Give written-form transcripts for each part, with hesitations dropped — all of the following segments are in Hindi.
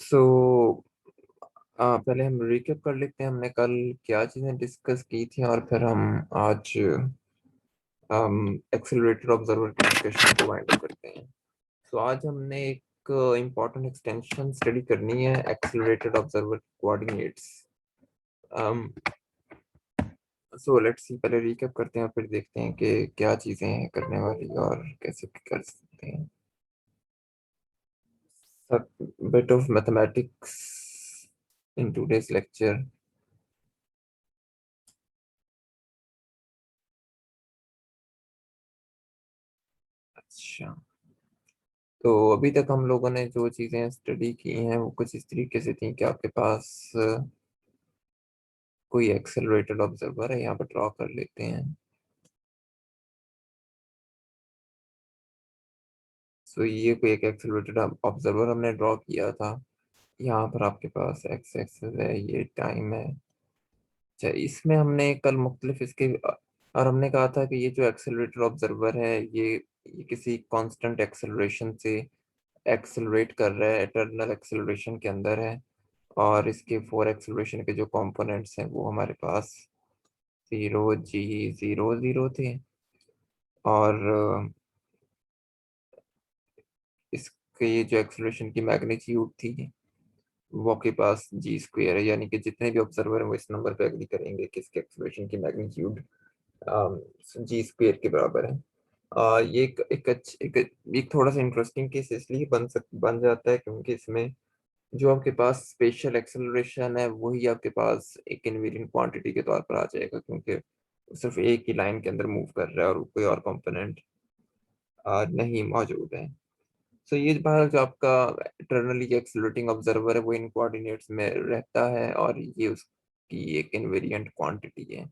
सो पहले हम रिकैप कर लेते हैं हमने कल क्या चीजें डिस्कस की थी और फिर हम आज एक्सेलरेटेड ऑब्जर्वर के डिस्कशन को वाइंड अप करते हैं। सो आज हमने एक इम्पॉर्टेंट एक्सटेंशन स्टडी करनी है accelerated observer coordinates. So let's see, पहले रिकैप करते हैं और फिर देखते हैं कि क्या चीजें हैं करने वाली और कैसे कर सकते हैं। bit of mathematics in today's lecture. अच्छा, तो अभी तक हम लोगों ने जो चीजें स्टडी की हैं वो कुछ इस तरीके से थी कि आपके पास कोई एक्सेलरेटेड ऑब्जर्वर है, यहाँ पर ड्रॉ कर लेते हैं। सो ये कोई एक एक्सेलरेटेड ऑब्जर्वर हमने ड्रॉ किया था। यहाँ पर आपके पास एक्स एक्सेस है, ये टाइम है। अच्छा, इसमें हमने कल मुख्तलिफ इसके और हमने कहा था कि ये जो एक्सेलरेटेड ऑब्जर्वर है ये किसी कांस्टेंट एक्सेलरेशन से एक्सेलरेट कर रहा है, एटर्नल एक्सेलरेशन के अंदर है। और इसके फोर एक्सेलरेशन के जो कंपोनेंट्स हैं वो हमारे पास 0 G 0 0 थे। और इसके ये जो एक्सेलरेशन की मैग्नीट्यूड थी वो आपके पास G² है, यानी कि जितने भी ऑब्जर्वर हैं वो इस नंबर पे एग्री करेंगे कि इसके एक्सेलरेशन की मैग्नीट्यूड G² के बराबर है। ये एक थोड़ा सा इंटरेस्टिंग केस इसलिए बन जाता है क्योंकि इसमें जो आपके पास स्पेशल एक्सेलरेशन है वही आपके पास एक इनवेरिएंट क्वांटिटी के तौर पर आ जाएगा, क्योंकि वो सिर्फ एक ही लाइन के अंदर मूव कर रहा है और कोई और कंपोनेंट नहीं मौजूद है। सो ये बाहर जो आपका इटरनली एक्सेलरेटिंग ऑब्जर्वर है वो इन कोऑर्डिनेट्स में रहता है और ये उसकी एक इनवेरिएंट क्वांटिटी है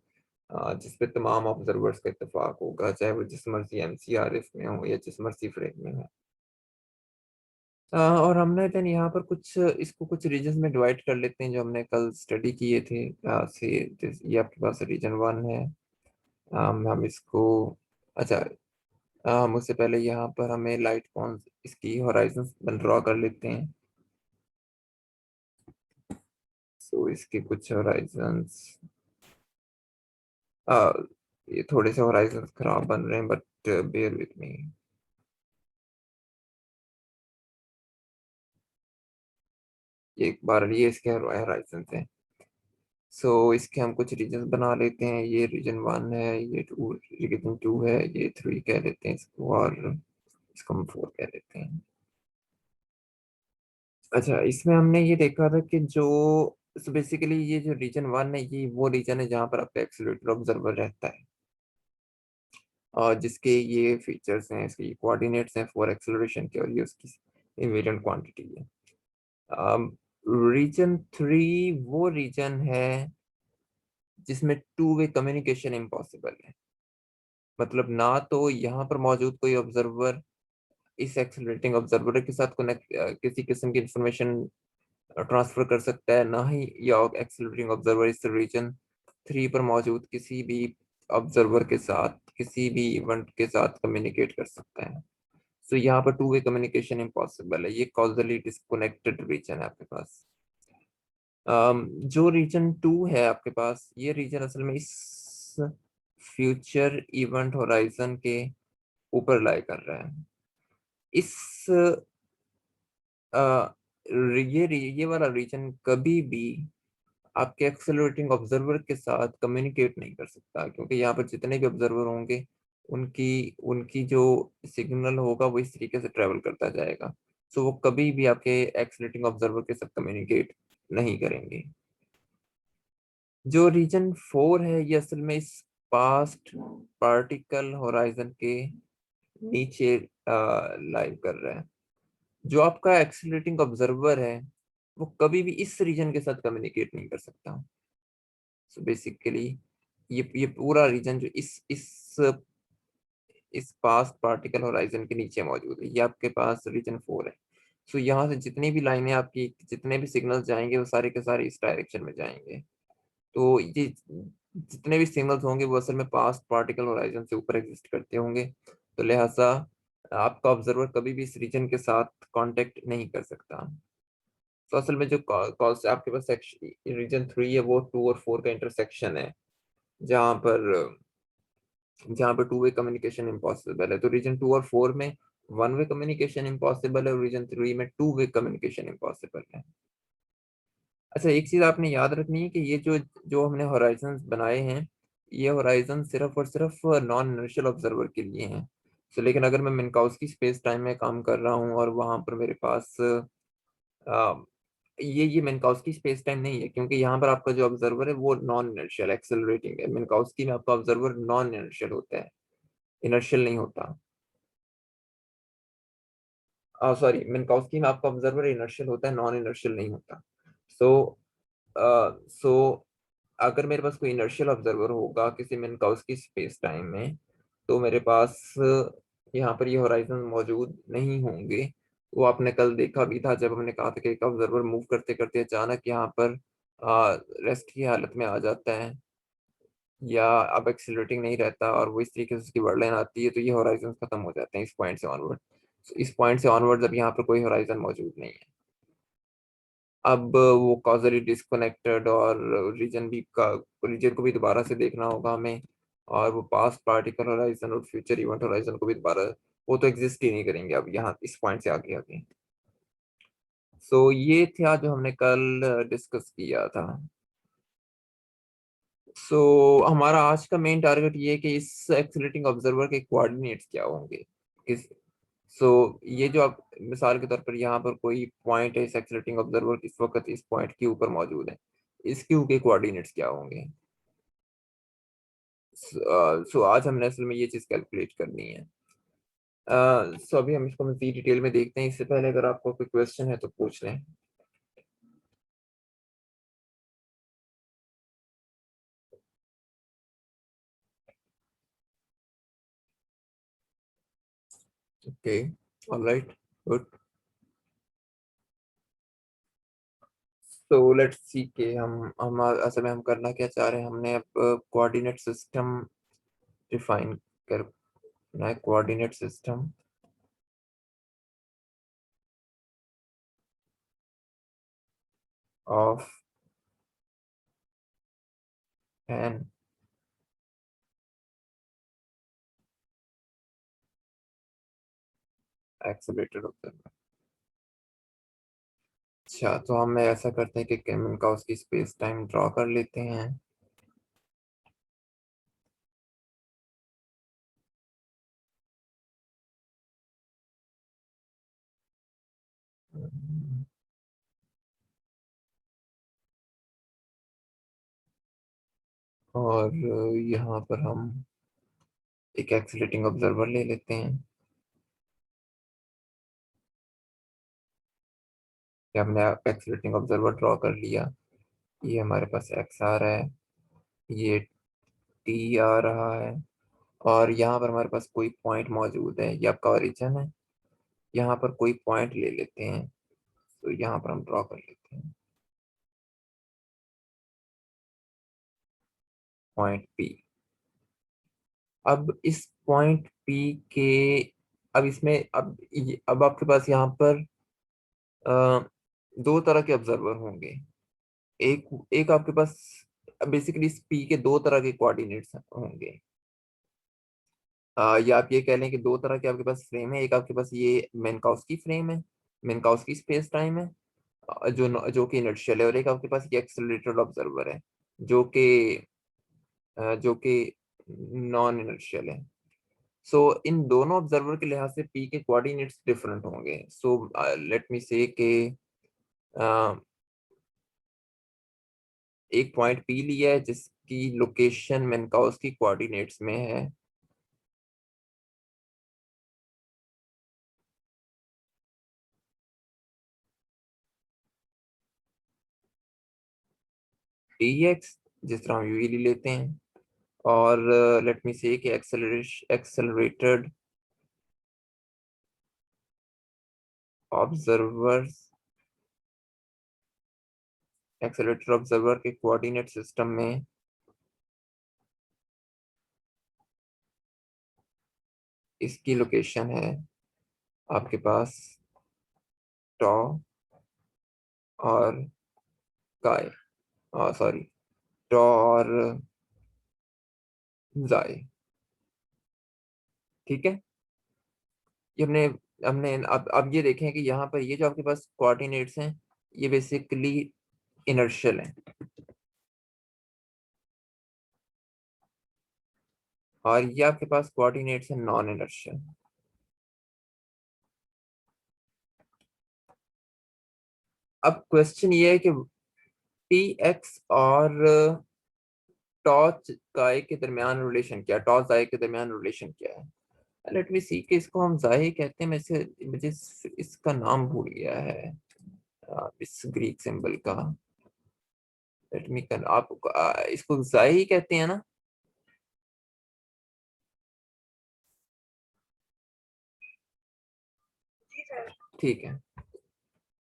जिसपे तमाम ऑब्जर्वर्स का इत्तेफाक होगा, चाहे वो जिस मर्जी MCRF में हो या जिस मर्जी फ्रेम में हो। और हमने देन यहाँ पर इसको कुछ रीजन में डिवाइड कर लेते हैं जो हमने कल स्टडी किए थे। ये आपके पास रीजन 1 है। हम इसको अच्छा, हम उससे पहले यहाँ पर हमें लाइट कौन इसकी होराइजन बन ड्रॉ कर लेते हैं। सो इसके कुछ होराइजन्स, ये थोड़े से होराइजन्स खराब बन रहे हैं बट बेयर विथ मी। एक बार ये इसके होराइजन्स हैं। सो इसके हम कुछ रीजन बना लेते हैं। ये रीजन 1 है, ये रीजन 2 है, ये 3 कह लेते हैं इसको, और इसको हम 4 कह लेते हैं। अच्छा, इसमें हमने ये देखा था कि जो बेसिकली ये जो रीजन 1 है ये वो रीजन है जहाँ पर आपका एक्सेलरेटेड ऑब्जर्वर रहता है और जिसके ये फीचर्स हैं, इसके कोऑर्डिनेट्स हैं फॉर एक्सेलरेशन के, और ये उसकी इनवेरिएंट क्वांटिटी है। रीजन 3 वो रीजन है जिसमें टू वे कम्युनिकेशन इम्पॉसिबल है। मतलब ना तो यहाँ पर मौजूद कोई ऑब्जर्वर इस एक्सेलरेटिंग ऑब्जर्वर के साथ कनेक्ट किसी किस्म की इंफॉर्मेशन ट्रांसफर कर सकता है, ना ही या एक्सेलरेटिंग ऑब्जर्वर इस रीजन 3 पर मौजूद किसी भी ऑब्जर्वर के साथ किसी भी इवेंट के साथ कम्युनिकेट कर सकता है। सो यहाँ पर टू वे कम्युनिकेशन इम्पॉसिबल है, ये कॉजली डिस्कनेक्टेड रीजन है आपके पास। जो रीजन 2 है आपके पास, ये रीजन असल में इस फ्यूचर इवेंट होराइजन के ऊपर लाई कर रहा है। इस आ, ये वाला रीजन कभी भी आपके एक्सेलरेटिंग ऑब्जर्वर के साथ कम्युनिकेट नहीं कर सकता, क्योंकि यहाँ पर जितने भी ऑब्जर्वर होंगे उनकी उनकी जो सिग्नल होगा वो इस तरीके से ट्रेवल करता जाएगा। सो वो कभी भी आपके एक्सेलरेटिंग ऑब्जर्वर के साथ कम्युनिकेट नहीं करेंगे। जो रीजन 4 है ये असल में इस पास्ट पार्टिकल होराइजन के नीचे लाइव कर रहा है। जो आपका एक्सीलरेटिंग ऑब्जर्वर है वो कभी भी इस रीजन के साथ कम्युनिकेट नहीं कर सकता। सो बेसिकली ये पूरा रीजन जो इस पास्ट पार्टिकल होराइजन के नीचे मौजूद है, ये आपके पास रीजन 4 है। सो यहाँ से जितनी भी लाइनें आपकी जितने भी सिग्नल्स जाएंगे वो सारे के सारे इस डायरेक्शन में जाएंगे। तो ये जितने भी सिग्नल्स होंगे वो असल में पास्ट पार्टिकल होराइजन से ऊपर एग्जिस्ट करते होंगे, तो लिहाजा आपका ऑब्जर्वर कभी भी इस रीजन के साथ कांटेक्ट नहीं कर सकता। तो असल में जो कॉज आपके पास सेक्शन रीजन 3 है वो 2 और 4 का इंटरसेक्शन है, जहाँ पर जहाँ पे टू वे कम्युनिकेशन इम्पॉसिबल है। तो रीजन 2 और 4 में वन वे कम्युनिकेशन इम्पॉसिबल है और रीजन 3 में टू वे कम्युनिकेशन इम्पॉसिबल है। अच्छा, एक चीज आपने याद रखनी है कि ये जो जो हमने होराइजन बनाए हैं, ये होराइजन सिर्फ और सिर्फ नॉन इनर्शियल ऑब्जर्वर के लिए हैं। तो लेकिन अगर मैं मिनकाउस्की स्पेस टाइम में काम कर रहा हूँ और वहां पर मेरे पास ये मिनकाउस्की स्पेस टाइम नहीं है, क्योंकि यहाँ पर आपका जो ऑब्जर्वर है वो नॉन इनर्शियल एक्सेलरेटिंग है। मिनकाउस्की में आपका ऑब्जर्वर नॉन इनर्शियल होता है, इनर्शियल नहीं होता। सॉरी, मिनकाउस्की में आपका ऑब्जर्वर इनर्शियल होता है, नॉन इनर्शियल नहीं होता। सो सो अगर मेरे पास कोई इनर्शियल ऑब्जर्वर होगा किसी मिनकाउस्की स्पेस टाइम में, तो मेरे पास यहाँ पर ये होराइजन मौजूद नहीं होंगे। वो आपने कल देखा भी था जब हमने कहा था कि एक ऑब्जर्वर मूव करते करते अचानक यहाँ पर रेस्ट की हालत में आ जाता है, या अब एक्सिलरेटिंग नहीं रहता और वो इस तरीके से उसकी वर्ड लाइन आती है, तो ये होराइजन खत्म हो जाते हैं इस पॉइंट से ऑनवर्ड। इस पॉइंट से ऑनवर्ड अब यहाँ पर कोई होराइजन मौजूद नहीं है। अब वो कॉजली डिस्कनेक्टेड और रीजन भी का रीजन को भी दोबारा से देखना होगा हमें, और वो पास्ट पार्टिकल होराइजन और फ्यूचर इवेंट होराइजन को भी दोबारा, वो तो एग्जिस्ट ही नहीं करेंगे अब यहाँ इस पॉइंट से आगे आगे। सो ये था जो हमने कल डिस्कस किया था। सो हमारा आज का मेन टारगेट ये है कि इस एक्सीलरेटिंग ऑब्जर्वर के कोऑर्डिनेट्स क्या होंगे। किस सो ये जो आप मिसाल के तौर पर यहाँ पर कोई पॉइंट है, इस एक्सीलरेटिंग ऑब्जर्वर इस वक्त इस पॉइंट के ऊपर मौजूद है, इस क्यू के कोऑर्डिनेट्स क्या होंगे। सो आज हमने असल में ये चीज कैलकुलेट करनी है। सो अभी हम इसको मजीद डिटेल में देखते हैं। इससे पहले अगर आपको कोई क्वेश्चन है तो पूछ लें। Okay, alright, good. तो लेट्स सी के हम असल में हम करना क्या चाह रहे हैं। हमने अब कोऑर्डिनेट सिस्टम डिफाइन करना है, coordinate system of N accelerated observer. अच्छा, तो हम ऐसा करते हैं कि केमन का उसकी स्पेस टाइम ड्रॉ कर लेते हैं। और यहाँ पर हम एक एक्सीलरेटिंग ऑब्जर्वर ले लेते हैं। कि हमने एक्सीलरेटिंग ऑब्जर्वर ड्रॉ कर लिया। ये हमारे पास एक्स आ रहा है, ये टी आ रहा है, और यहाँ पर हमारे पास कोई पॉइंट मौजूद है, ये आपका ओरिजिन है। यहाँ पर कोई पॉइंट ले लेते हैं, तो यहाँ पर हम ड्रॉ कर लेते हैं पॉइंट पी। अब इस पॉइंट पी के, अब इसमें अब आपके पास यहाँ पर अ, दो तरह के ऑब्जर्वर होंगे। एक एक आपके पास बेसिकली इस पी के दो तरह के कोऑर्डिनेट्स होंगे। या आप ये कह लें कि दो तरह के आपके पास फ्रेम है। एक आपके पास ये मिन्काउस्की फ्रेम है, मिन्काउस्की स्पेस टाइम है, जो कि इनर्शियल है, और एक आपके पास ये एक्सेलरेटेड ऑब्जर्वर है जो कि नॉन इनर्शियल है। सो इन दोनों ऑब्जर्वर के लिहाज से पी के कोऑर्डिनेट्स डिफरेंट होंगे। सो लेट मी से कि एक पॉइंट पी लिया है जिसकी लोकेशन मिन्काउस्की कोऑर्डिनेट्स में है। डी एक्स, जिस तरह हम यूजली लेते हैं। और लेट मी से कि एक्सेलरेटेड ऑब्जर्वर्स एक्सेलरेटेड ऑब्जर्वर के कोऑर्डिनेट सिस्टम में इसकी लोकेशन है आपके पास टॉ और काय, सॉरी, टॉर जाए। ठीक है, ये हमने हमने अब ये देखें कि यहाँ पर ये जो आपके पास कोऑर्डिनेट्स हैं ये बेसिकली इनर्शियल हैं, और ये आपके पास कोऑर्डिनेट्स हैं नॉन इनर्शियल। अब क्वेश्चन ये है कि टी एक्स और टॉर्च काय के दरमियान रिलेशन क्या है, टॉर्च जाए के दरमियान रिलेशन क्या है। लेट मी सी कि इसको हम जाए कहते हैं, मुझे इसका नाम भूल गया है, इस ग्रीक सिंबल का। लेट मी कर आप इसको जाए ही कहते हैं ना। ठीक है,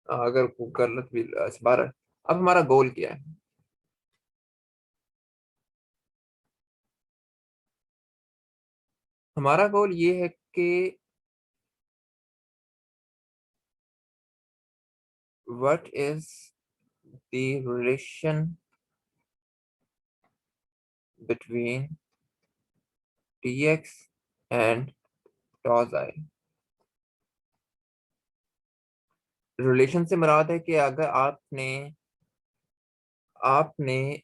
अगर गलत भी इस बार। अब हमारा गोल क्या है? हमारा गोल ये है कि what is the relation between T x and toss I. Relation से मुराद है कि अगर आपने आपने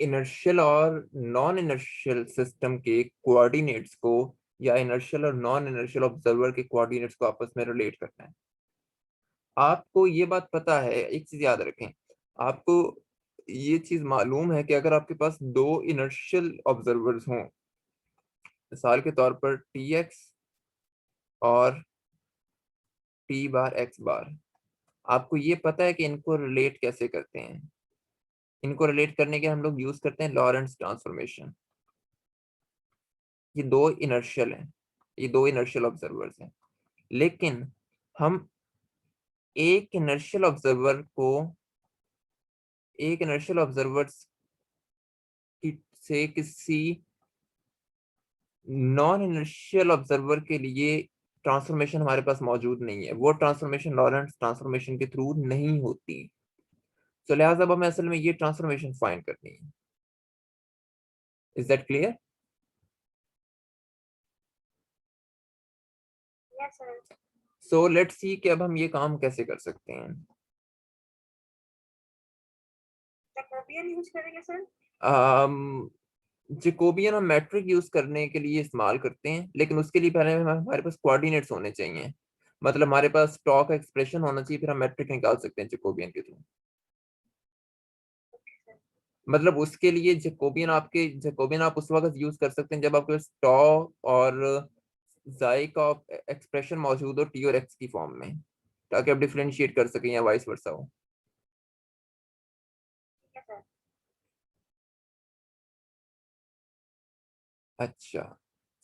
इनर्शियल और नॉन इनर्शियल सिस्टम के कोऑर्डिनेट्स को, या इनर्शियल और नॉन इनर्शियल ऑब्जर्वर के कोऑर्डिनेट्स को आपस में रिलेट करना है। आपको ये बात पता है, एक चीज याद रखें, आपको ये चीज मालूम है कि अगर आपके पास दो इनर्शियल ऑब्जर्वर्स हों, मिसाल के तौर पर टी एक्स और टी बार एक्स बार, आपको ये पता है कि इनको रिलेट कैसे करते हैं। इनको रिलेट करने के हम लोग यूज करते हैं लॉरेंट्ज ट्रांसफॉर्मेशन। ये दो इनर्शियल हैं, ये दो इनर्शियल ऑब्जर्वर्स हैं, लेकिन हम एक इनर्शियल ऑब्जर्वर को एक इनर्शियल ऑब्जर्वर्स से किसी नॉन इनर्शियल ऑब्जर्वर के लिए ट्रांसफॉर्मेशन हमारे पास मौजूद नहीं है, वो ट्रांसफॉर्मेशन लॉरेंट्स ट्रांसफॉर्मेशन के थ्रू नहीं होती। तो लिहाजा अब हमें असल में ये ट्रांसफॉर्मेशन फाइंड करनी है। Is that clear? So let's see कि अब हम ये काम कैसे कर सकते हैं। जैकोबियन यूज करेंगे सर। जैकोबियन हम मैट्रिक यूज करने के लिए इस्तेमाल करते हैं, लेकिन उसके लिए पहले हमारे पास कोऑर्डिनेट्स होने चाहिए। मतलब हमारे पास टॉ का एक्सप्रेशन होना चाहिए, फिर हम मैट्रिक निकाल सकते हैं जैकोबियन के थ्रू। मतलब उसके लिए जैकोबियन आप उस वक्त यूज कर सकते हैं जब आपके पास टॉ और जाई का एक्सप्रेशन मौजूद हो टी और एक्स की फॉर्म में, ताकि आप डिफरेंशिएट कर सकें या वाइस वर्सा हो। अच्छा,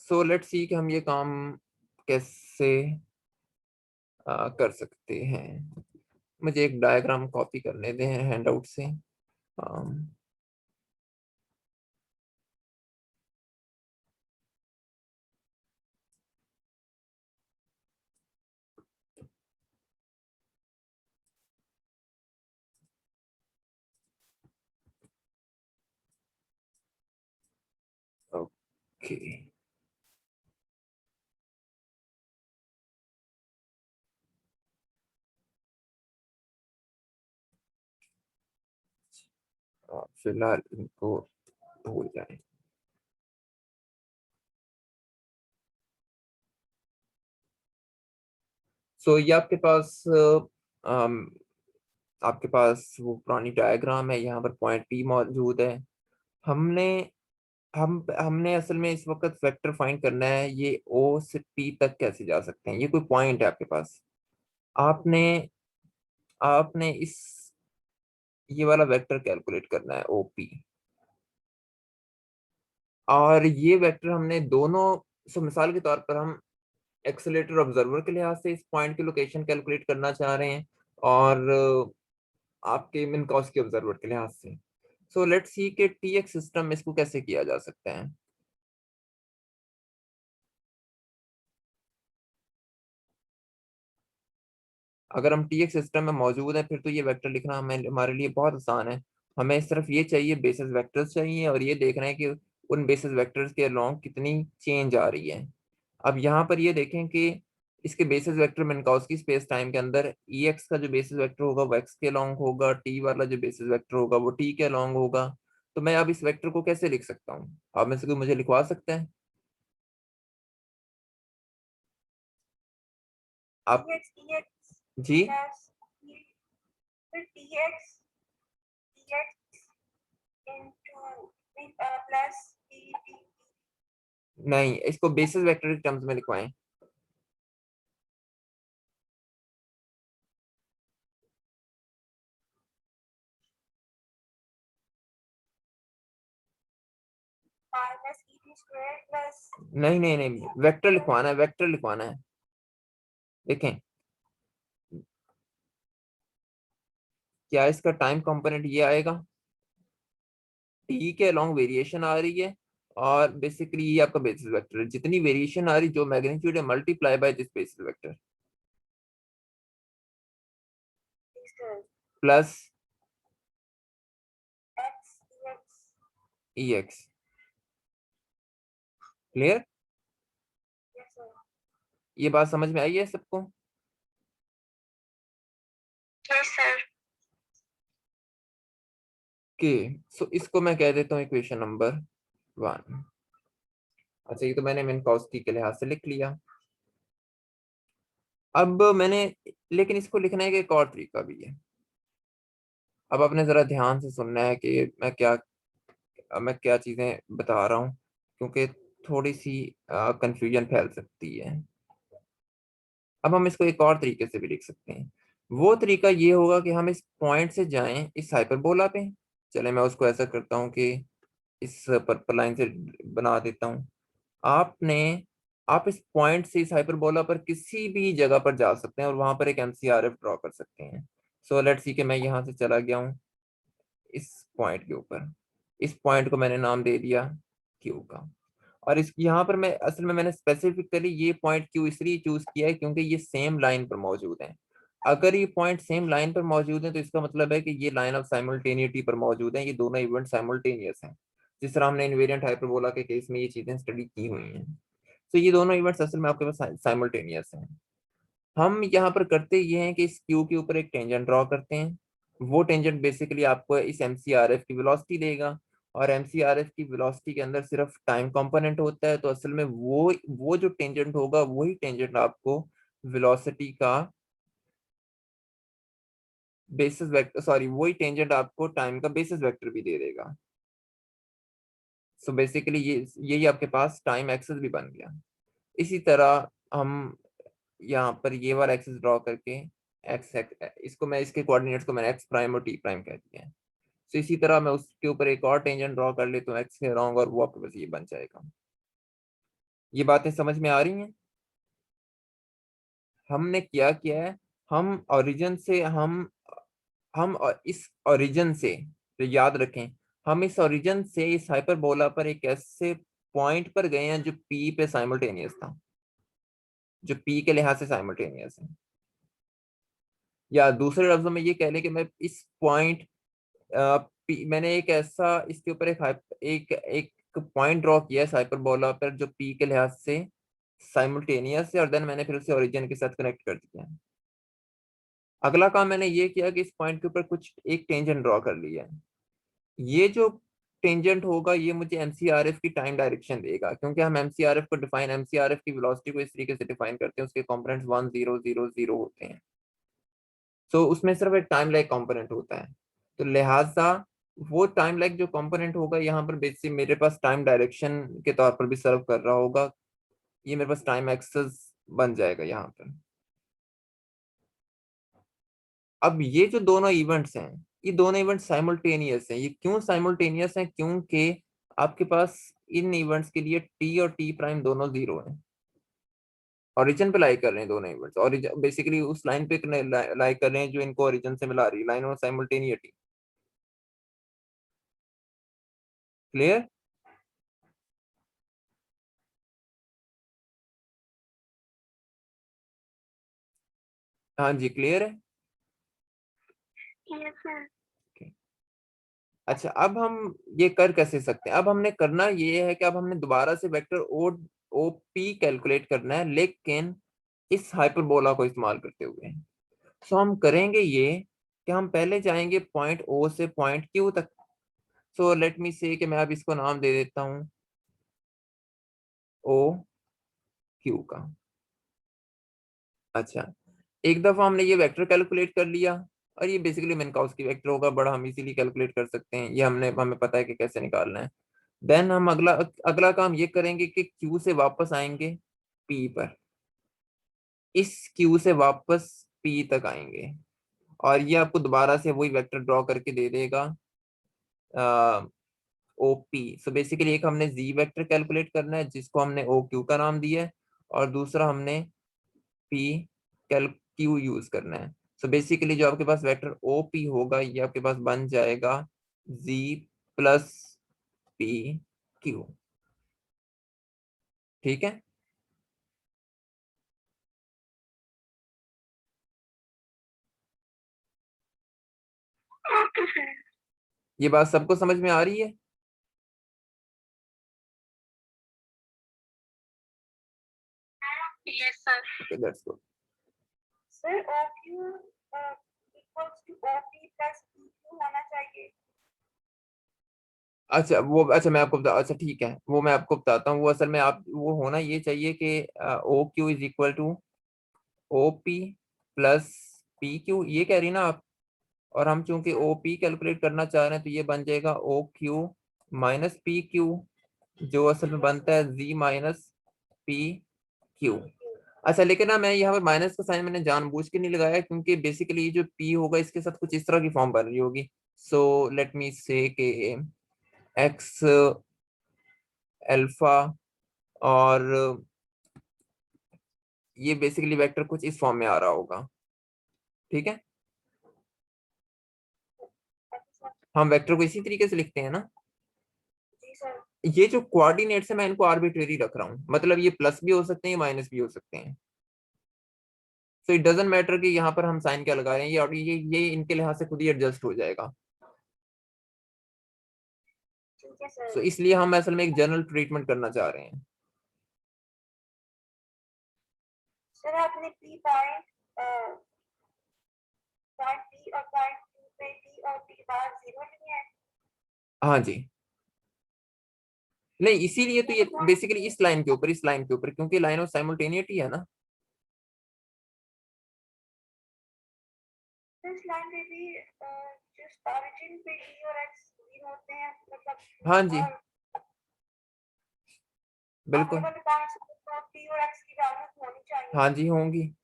सो लेट्स सी कि हम ये काम कैसे कर सकते हैं। मुझे एक डायग्राम कॉपी करने दें हैंडआउट से। ओके, फिलहाल इनको भूल जाए। सो ये आपके पास वो पुरानी डायग्राम है, यहाँ पर पॉइंट पी मौजूद है। हमने हमने असल में इस वक्त वेक्टर फाइंड करना है, ये ओ से पी तक कैसे जा सकते हैं। ये कोई पॉइंट है आपके पास, आपने आपने इस ये वाला वेक्टर कैलकुलेट करना है ओपी, और ये वेक्टर हमने दोनों। सो मिसाल के तौर पर हम एक्सेलेरेटर ऑब्जर्वर के लिहाज से इस पॉइंट की लोकेशन कैलकुलेट करना चाह रहे हैं, और आपके मिनकॉस्की ऑब्जर्वर के लिहाज से। सो लेट्स सी के टी एक्स सिस्टम में इसको कैसे किया जा सकता है। अगर हम टी एक्स सिस्टम में मौजूद है फिर तो ये वेक्टर लिखना हमें हमारे लिए बहुत आसान है। हमें सिर्फ ये चाहिए, बेसिस वेक्टर्स चाहिए, और ये देखना है कि उन बेसिस वेक्टर्स के अलोंग कितनी चेंज आ रही है। अब यहाँ पर ये देखें कि इसके बेसिस वेक्टर मिन्काउस्की स्पेस टाइम के अंदर ई एक्स का जो बेसिस वेक्टर होगा वो एक्स के अलोंग होगा, टी वाला जो बेसिस वेक्टर होगा वो टी के अलोंग होगा। तो मैं अब इस वेक्टर को कैसे लिख सकता हूँ? आप में से कोई मुझे लिखवा सकते हैं? आप जी नहीं, इसको बेसिस वेक्टर के टर्म्स में लिखवाएं। नहीं नहीं नहीं, वेक्टर लिखवाना है, वेक्टर लिखवाना है। देखें, क्या इसका टाइम कंपोनेंट ये आएगा, टी के अलोंग वेरिएशन आ रही है, और बेसिकली ये आपका बेसिस वेक्टर है। जितनी वेरिएशन आ रही जो मैग्नीट्यूड है multiply by this basis vector plus E x. Clear? ये बात समझ में आई है सबको? के सो इसको मैं कह देता हूँ इक्वेशन नंबर 1। अच्छा, ये तो मैंने मिन्काउस्की के लिहाज से लिख लिया। अब मैंने, लेकिन इसको लिखने का एक और तरीका भी है। अब आपने जरा ध्यान से सुनना है कि मैं क्या चीजें बता रहा हूँ, क्योंकि थोड़ी सी कंफ्यूजन फैल सकती है। अब हम इसको एक और तरीके से भी लिख सकते हैं। वो तरीका ये होगा कि हम इस पॉइंट से जाएं इस हाइपरबोला पे। चले, मैं उसको ऐसा करता हूँ कि इस पर्पल लाइन से बना देता हूँ। आपने आप इस पॉइंट से इस हाइपरबोला पर किसी भी जगह पर जा सकते हैं और वहां पर एक एमसीआरएफ ड्रॉ कर सकते हैं। सो लेट्स सी कि मैं यहाँ से चला गया हूँ इस पॉइंट के ऊपर। इस पॉइंट को मैंने नाम दे दिया क्यू का। और इस यहाँ पर मैं असल में मैंने स्पेसिफिकली ये पॉइंट क्यू इसलिए चूज किया है क्योंकि ये सेम लाइन पर मौजूद है। अगर ये पॉइंट सेम लाइन पर मौजूद है तो इसका मतलब है कि ये लाइन ऑफ साइमल्टेनिटी पर मौजूद है, ये दोनों इवेंट साइमल्टेनियस हैं। जिस तरह हमने इनवेरिएंट हाइपरबोला के केस में ये चीजें स्टडी की हुई हैं। तो ये दोनों इवेंट्स असल में आपके पास साइमल्टेनियस हैं। हम यहाँ पर करते ये हैं कि इस क्यू के ऊपर एक टेंजेंट ड्रॉ करते हैं। वो टेंजेंट बेसिकली आपको इस एमसीआरएफ की वेलोसिटी देगा, और एमसीआरएफ की वेलोसिटी के अंदर सिर्फ टाइम कंपोनेंट होता है। तो असल में वो जो टेंजेंट होगा वही टेंजेंट आपको वेलोसिटी का बेसिस वेक्टर, सॉरी, वही टेंजेंट आपको टाइम का बेसिस वेक्टर भी दे देगा। सो बेसिकली यही आपके पास टाइम एक्सेस भी बन गया। इसी तरह हम यहाँ पर ये वाला एक्सेस ड्रॉ करके एक्स एक्स इसको मैं इसके कोऑर्डिनेट्स को मैंने एक्स प्राइम और टी प्राइम कह दिया है। तो इसी तरह मैं उसके ऊपर एक और टेंजेंट ड्रॉ कर लेता हूँ एक्स के अराउंड, और वो आपके पास ये बन जाएगा। ये बातें समझ में आ रही हैं? हमने क्या किया है, हम ओरिजिन से इस ओरिजिन से, तो याद रखें, हम इस ओरिजिन से इस हाइपरबोला पर एक ऐसे पॉइंट पर गए हैं जो पी पे साइमल्टेनियस था, जो पी के लिहाज से साइमल्टेनियस है। या दूसरे लफ्जों में ये कह लें कि मैं इस पॉइंट मैंने एक ऐसा इसके ऊपर एक एक पॉइंट ड्रॉ किया है हाइपरबोला पर जो पी के लिहाज से साइमल्टेनियस है, और देन मैंने फिर उसे ओरिजिन के साथ कनेक्ट कर दिया है। अगला काम मैंने ये किया कि इस पॉइंट के ऊपर कुछ एक टेंजेंट ड्रॉ कर लिया है। ये जो टेंजेंट होगा ये मुझे एमसीआरएफ की टाइम डायरेक्शन देगा, क्योंकि हम एमसीआरएफ की वेलोसिटी को इस तरीके से डिफाइन करते हैं, उसके कंपोनेंट्स 1000 होते हैं। तो उसमें सिर्फ एक टाइम लाइक कंपोनेंट होता है। तो लिहाजा वो टाइम लाइक जो कंपोनेंट होगा यहाँ पर बेसिक मेरे पास टाइम डायरेक्शन के तौर पर भी सर्व कर रहा होगा। ये मेरे पास टाइम एक्सेस बन जाएगा यहाँ पर। अब ये जो दोनों इवेंट्स हैं, ये दोनों इवेंट साइमल्टेनियस हैं। ये क्यों साइमल्टेनियस हैं? क्योंकि आपके पास इन इवेंट्स के लिए टी और टी प्राइम दोनों जीरो हैं। ओरिजिन पे लाई कर रहे हैं दोनों इवेंट्स, ओरिजिन बेसिकली उस लाइन पे लाई कर रहे हैं जो इनको ओरिजिन से मिला रही है, लाइन ऑफ साइमल्टेनिटी। क्लियर? हाँ जी, क्लियर है। Yes sir. अच्छा, अब हम ये कर कैसे सकते हैं? अब हमने करना ये है कि अब हमने दोबारा से vector O O P calculate करना है, लेकिन इस हाइपरबोला को इस्तेमाल करते हुए। सो हम करेंगे ये कि हम पहले जाएंगे पॉइंट ओ से पॉइंट क्यू तक। सो लेट मी से कि मैं अब इसको नाम दे देता हूं ओ क्यू का। अच्छा, एक दफा हमने ये वेक्टर कैलकुलेट कर लिया, और ये बेसिकली मिनकाउस्की वेक्टर होगा, बड़ा हम इजीली कैलकुलेट कर सकते हैं, ये हमें पता है कि कैसे निकालना है। देन हम अगला अगला काम ये करेंगे कि क्यू से वापस आएंगे पी पर, इस क्यू से वापस पी तक आएंगे, और ये आपको दोबारा से वही वेक्टर ड्रॉ करके दे देगा ओ पी। सो बेसिकली एक हमने जी वेक्टर कैलकुलेट करना है जिसको हमने ओ क्यू का नाम दिया है, और दूसरा हमने पी कैल क्यू यूज करना है। सो बेसिकली जो आपके पास वेक्टर ओ पी होगा ये आपके पास बन जाएगा जी प्लस पी क्यू। ठीक है, ओके सर। ये बात सबको समझ में आ रही है? Yes sir. Okay, that's good. Sir O Q equals to O P plus P Q होना चाहिए। अच्छा मैं आपको अच्छा ठीक है, वो मैं आपको बताता हूँ। वो असल में आप वो होना ये चाहिए कि O Q is equal to O P plus P Q, ये कह रही ना आप। और हम चूंकि ओ पी कैलकुलेट करना चाह रहे हैं तो ये बन जाएगा O Q minus P Q, जो असल में बनता है जी माइनस पी क्यू। अच्छा, लेकिन ना मैं यहाँ पर माइनस का साइन मैंने जानबूझ के नहीं लगाया, क्योंकि बेसिकली ये जो पी होगा इसके साथ कुछ इस तरह की फॉर्म बन रही होगी। सो लेट मी से के एक्स अल्फा, और ये बेसिकली वेक्टर कुछ इस फॉर्म में आ रहा होगा। ठीक है, हम वेक्टर को इसी तरीके से लिखते हैं ना। जी सर। ये जो कोऑर्डिनेट्स है मैं इनको आर्बिट्रेरी रख रहा हूँ, मतलब ये प्लस भी हो सकते हैं, माइनस भी हो सकते हैं। सो इट डजंट मैटर कि यहाँ पर हम साइन क्या लगा रहे हैं, ये और ये इनके लिहाज से खुद ही एडजस्ट हो जाएगा। ठीक है सर। सो इसलिए हम असल में एक जनरल ट्रीटमेंट करना चाह रहे हैं। सर आपने पी पॉइंट पॉइंट पी और पॉइंट क्यू पे टी और टी बार जीरो नहीं है। हाँ जी, नहीं इसीलिए तो ये बेसिकली इस लाइन के ऊपर, क्योंकि लाइन ऑफ साइमल्टेनिटी है ना। तो इस लाइन पे भी जिस ओरिजिन पे टी और एक्स जीरो होते हैं हाँ मतलब जी, और आगे बिल्कुल। वाले पॉइंट से तो टी और एक्स की वैल्यूज होनी चाहिए। हाँ जी, होंगी। तो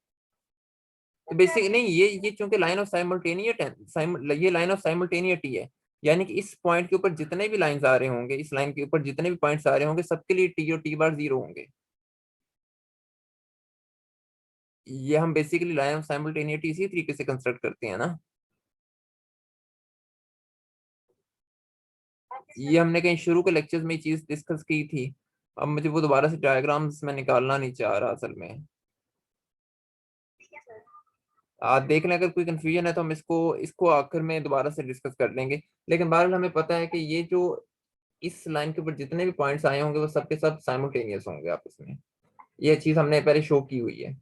तो क्या बेसिक नहीं, ये चूंकि लाइन ऑफ साइमल्टेनियट है, ये लाइन ऑफ साइमल्टेनिटी है, यानी कि इस पॉइंट के ऊपर जितने भी लाइंस आ रहे होंगे, इस लाइन के ऊपर जितने भी पॉइंट्स आ रहे होंगे, सबके लिए टी और टी बार जीरो होंगे। ये हम बेसिकली लाइन ऑफ साइमल्टेनिटी इसी तरीके से कंस्ट्रक्ट करते हैं ना। ओके ये सर। हमने कहीं शुरू के लेक्चर्स में ये चीज डिस्कस की थी। अब मुझे वो दोबारा से डायग्राम्स में निकालना नहीं चाह रहा असल में। ठीक है सर। आप देख लें, अगर कोई कंफ्यूजन है तो हम इसको इसको आखिर में दोबारा से डिस्कस कर लेंगे। लेकिन बहरहाल हमें पता है कि ये जो इस लाइन के ऊपर जितने भी पॉइंट्स आए होंगे वो सबके सब साइमल्टेनियस होंगे आपस में। ये चीज हमने पहले शो की हुई है।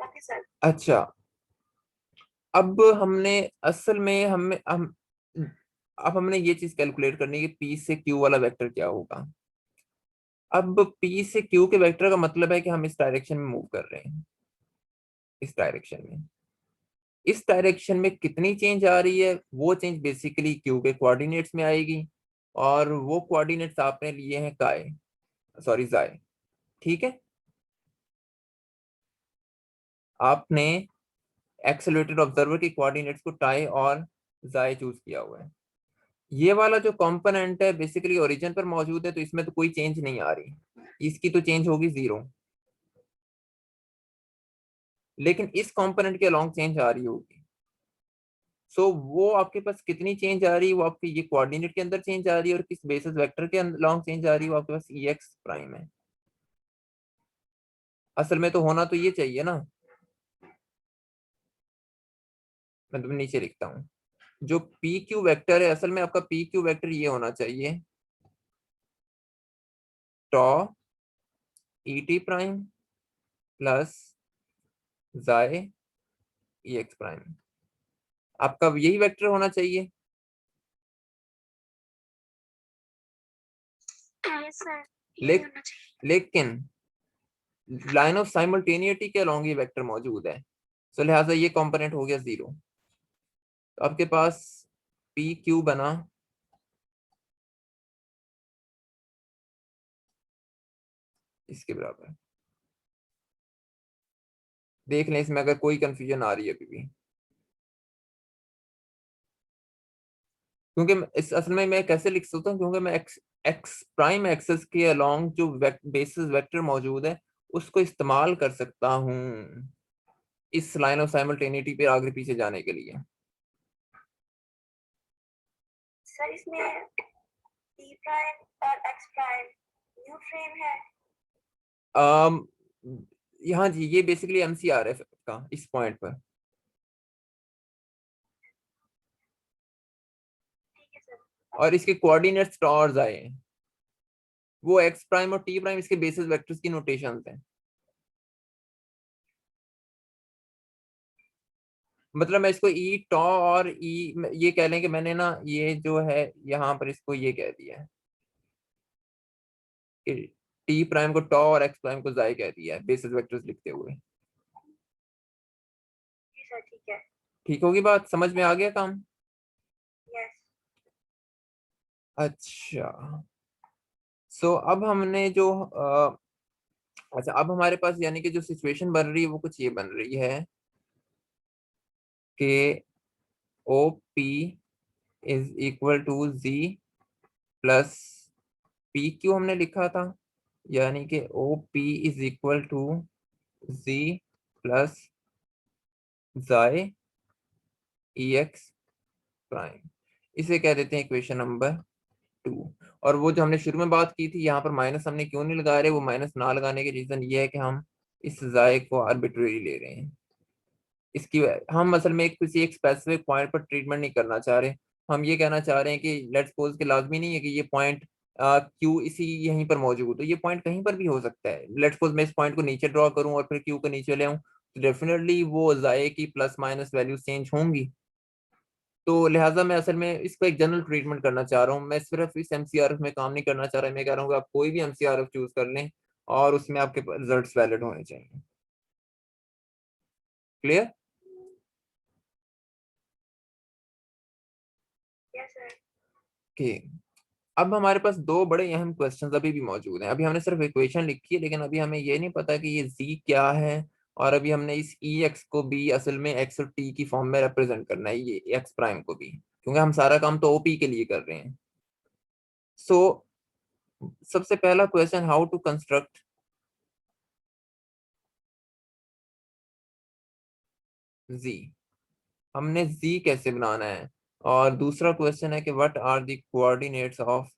Okay sir. अच्छा, अब हमने असल में हम अब हमने ये चीज कैलकुलेट करनी है कि पी से क्यू वाला वेक्टर क्या होगा। अब पी से क्यू के वेक्टर का मतलब है कि हम इस डायरेक्शन में मूव कर रहे हैं, इस डायरेक्शन में कितनी चेंज आ रही है, वो चेंज बेसिकली क्यू के कोऑर्डिनेट्स में आएगी, और वो कोऑर्डिनेट्स आपने लिए हैं काय, सॉरी जाय। ठीक है, आपने एक्सेलरेटेड ऑब्जर्वर के कोऑर्डिनेट्स को टाई और जाय चूज किया हुआ है। ये वाला जो कंपोनेंट है बेसिकली ओरिजिन पर मौजूद है, तो इसमें तो कोई चेंज नहीं आ रही, इसकी तो चेंज होगी जीरो। लेकिन इस कंपोनेंट के अलॉन्ग चेंज आ रही होगी। सो वो आपके पास कितनी चेंज आ रही है, वो आपके ये कोऑर्डिनेट के अंदर चेंज आ रही है, और किस बेसिस वेक्टर के अलॉन्ग चेंज आ रही है, वो आपके पास ई एक्स प्राइम है। असल में तो होना तो ये चाहिए ना, मैं तुम्हें नीचे लिखता हूँ। जो पी क्यू वेक्टर है, असल में आपका पी क्यू वेक्टर ये होना चाहिए, टॉ ई टी प्राइम प्लस जाए ई एक्स प्राइम, आपका यही वेक्टर होना चाहिए। यस सर, ले, यही होना चाहिए। लेकिन लाइन ऑफ साइमल्टेनिटी के अलोंग ये वेक्टर मौजूद है, तो लिहाजा ये कंपोनेंट हो गया 0। तो आपके पास पी क्यू बना इसके बराबर। देख लें इसमें अगर कोई कंफ्यूजन आ रही है अभी भी, क्योंकि इस असल में मैं कैसे लिख सकता हूँ, क्योंकि मैं एक्स एक्स प्राइम एक्सेस के अलोंग जो बेसिस वेक्टर मौजूद है उसको इस्तेमाल कर सकता हूँ इस लाइन ऑफ साइमल्टेनिटी पे आगे पीछे जाने के लिए। सर इसमें टी प्राइम और एक्स प्राइम न्यू फ्रेम है। अम यहाँ जी ये बेसिकली एमसीआरएफ का इस पॉइंट पर। ठीक है सर। और इसके कोऑर्डिनेट्स टॉर्स आए हैं, वो एक्स प्राइम और टी प्राइम इसके बेसिस वेक्टर्स की नोटेशंस हैं। मतलब मैं इसको ई टॉ और ई ये कह लें कि मैंने ना ये जो है यहाँ पर इसको ये कह दिया है कि टी प्राइम को टॉ और एक्स प्राइम को जाय कह दिया है बेसिस वेक्टर्स लिखते हुए। जी सर ठीक है। ठीक होगी बात, समझ में आ गया काम? यस। अच्छा, सो अब हमने जो अच्छा अब हमारे पास यानी कि जो सिचुएशन बन रही है वो कुछ ये बन रही है कि O P is equal to G plus P Q हमने लिखा था, यानी कि O P is equal to G plus जाए ई एक्स प्राइम, इसे कह देते हैं इक्वेशन नंबर 2। और वो जो हमने शुरू में बात की थी, यहाँ पर माइनस हमने क्यों नहीं लगा रहे, वो माइनस ना लगाने के रीजन ये है कि हम इस जाए को आर्बिट्रेरी ले रहे हैं। इसकी हम असल में किसी एक स्पेसिफिक पॉइंट पर ट्रीटमेंट नहीं करना चाह रहे, हम ये कहना चाह रहे हैं कि लेट्स सपोज कि लाजमी नहीं है कि ये पॉइंट क्यू इसी यहीं पर मौजूद हो, ये पॉइंट कहीं पर भी हो सकता है। लेट्स सपोज मैं इस पॉइंट को नीचे ड्रॉ करूं और फिर क्यू को नीचे ले आऊं, तो डेफिनेटली वो जाए की प्लस माइनस वैल्यू चेंज होंगी। तो लिहाजा मैं असल में इसको एक जनरल ट्रीटमेंट करना चाह रहा हूँ, मैं सिर्फ इस एमसीआरएफ में काम नहीं करना चाह रहा, मैं कह रहा हूँ कि आप कोई भी एमसीआरएफ चूज कर लें और उसमें आपके रिजल्ट्स वैलिड होने चाहिए। क्लियर? Yes sir. कि अब हमारे पास दो बड़े अहम क्वेश्चंस अभी भी मौजूद हैं। अभी हमने सिर्फ इक्वेशन लिखी है, लेकिन अभी हमें ये नहीं पता कि ये z क्या है, और अभी हमने इस ई एक्स को भी असल में एक्स और टी की फॉर्म में रिप्रेजेंट करना है, ये एक्स प्राइम को भी, क्योंकि हम सारा काम तो ओपी के लिए कर रहे हैं। सो सबसे पहला question, how to construct z, हमने z कैसे बनाना है। और दूसरा क्वेश्चन है कि what are the coordinates of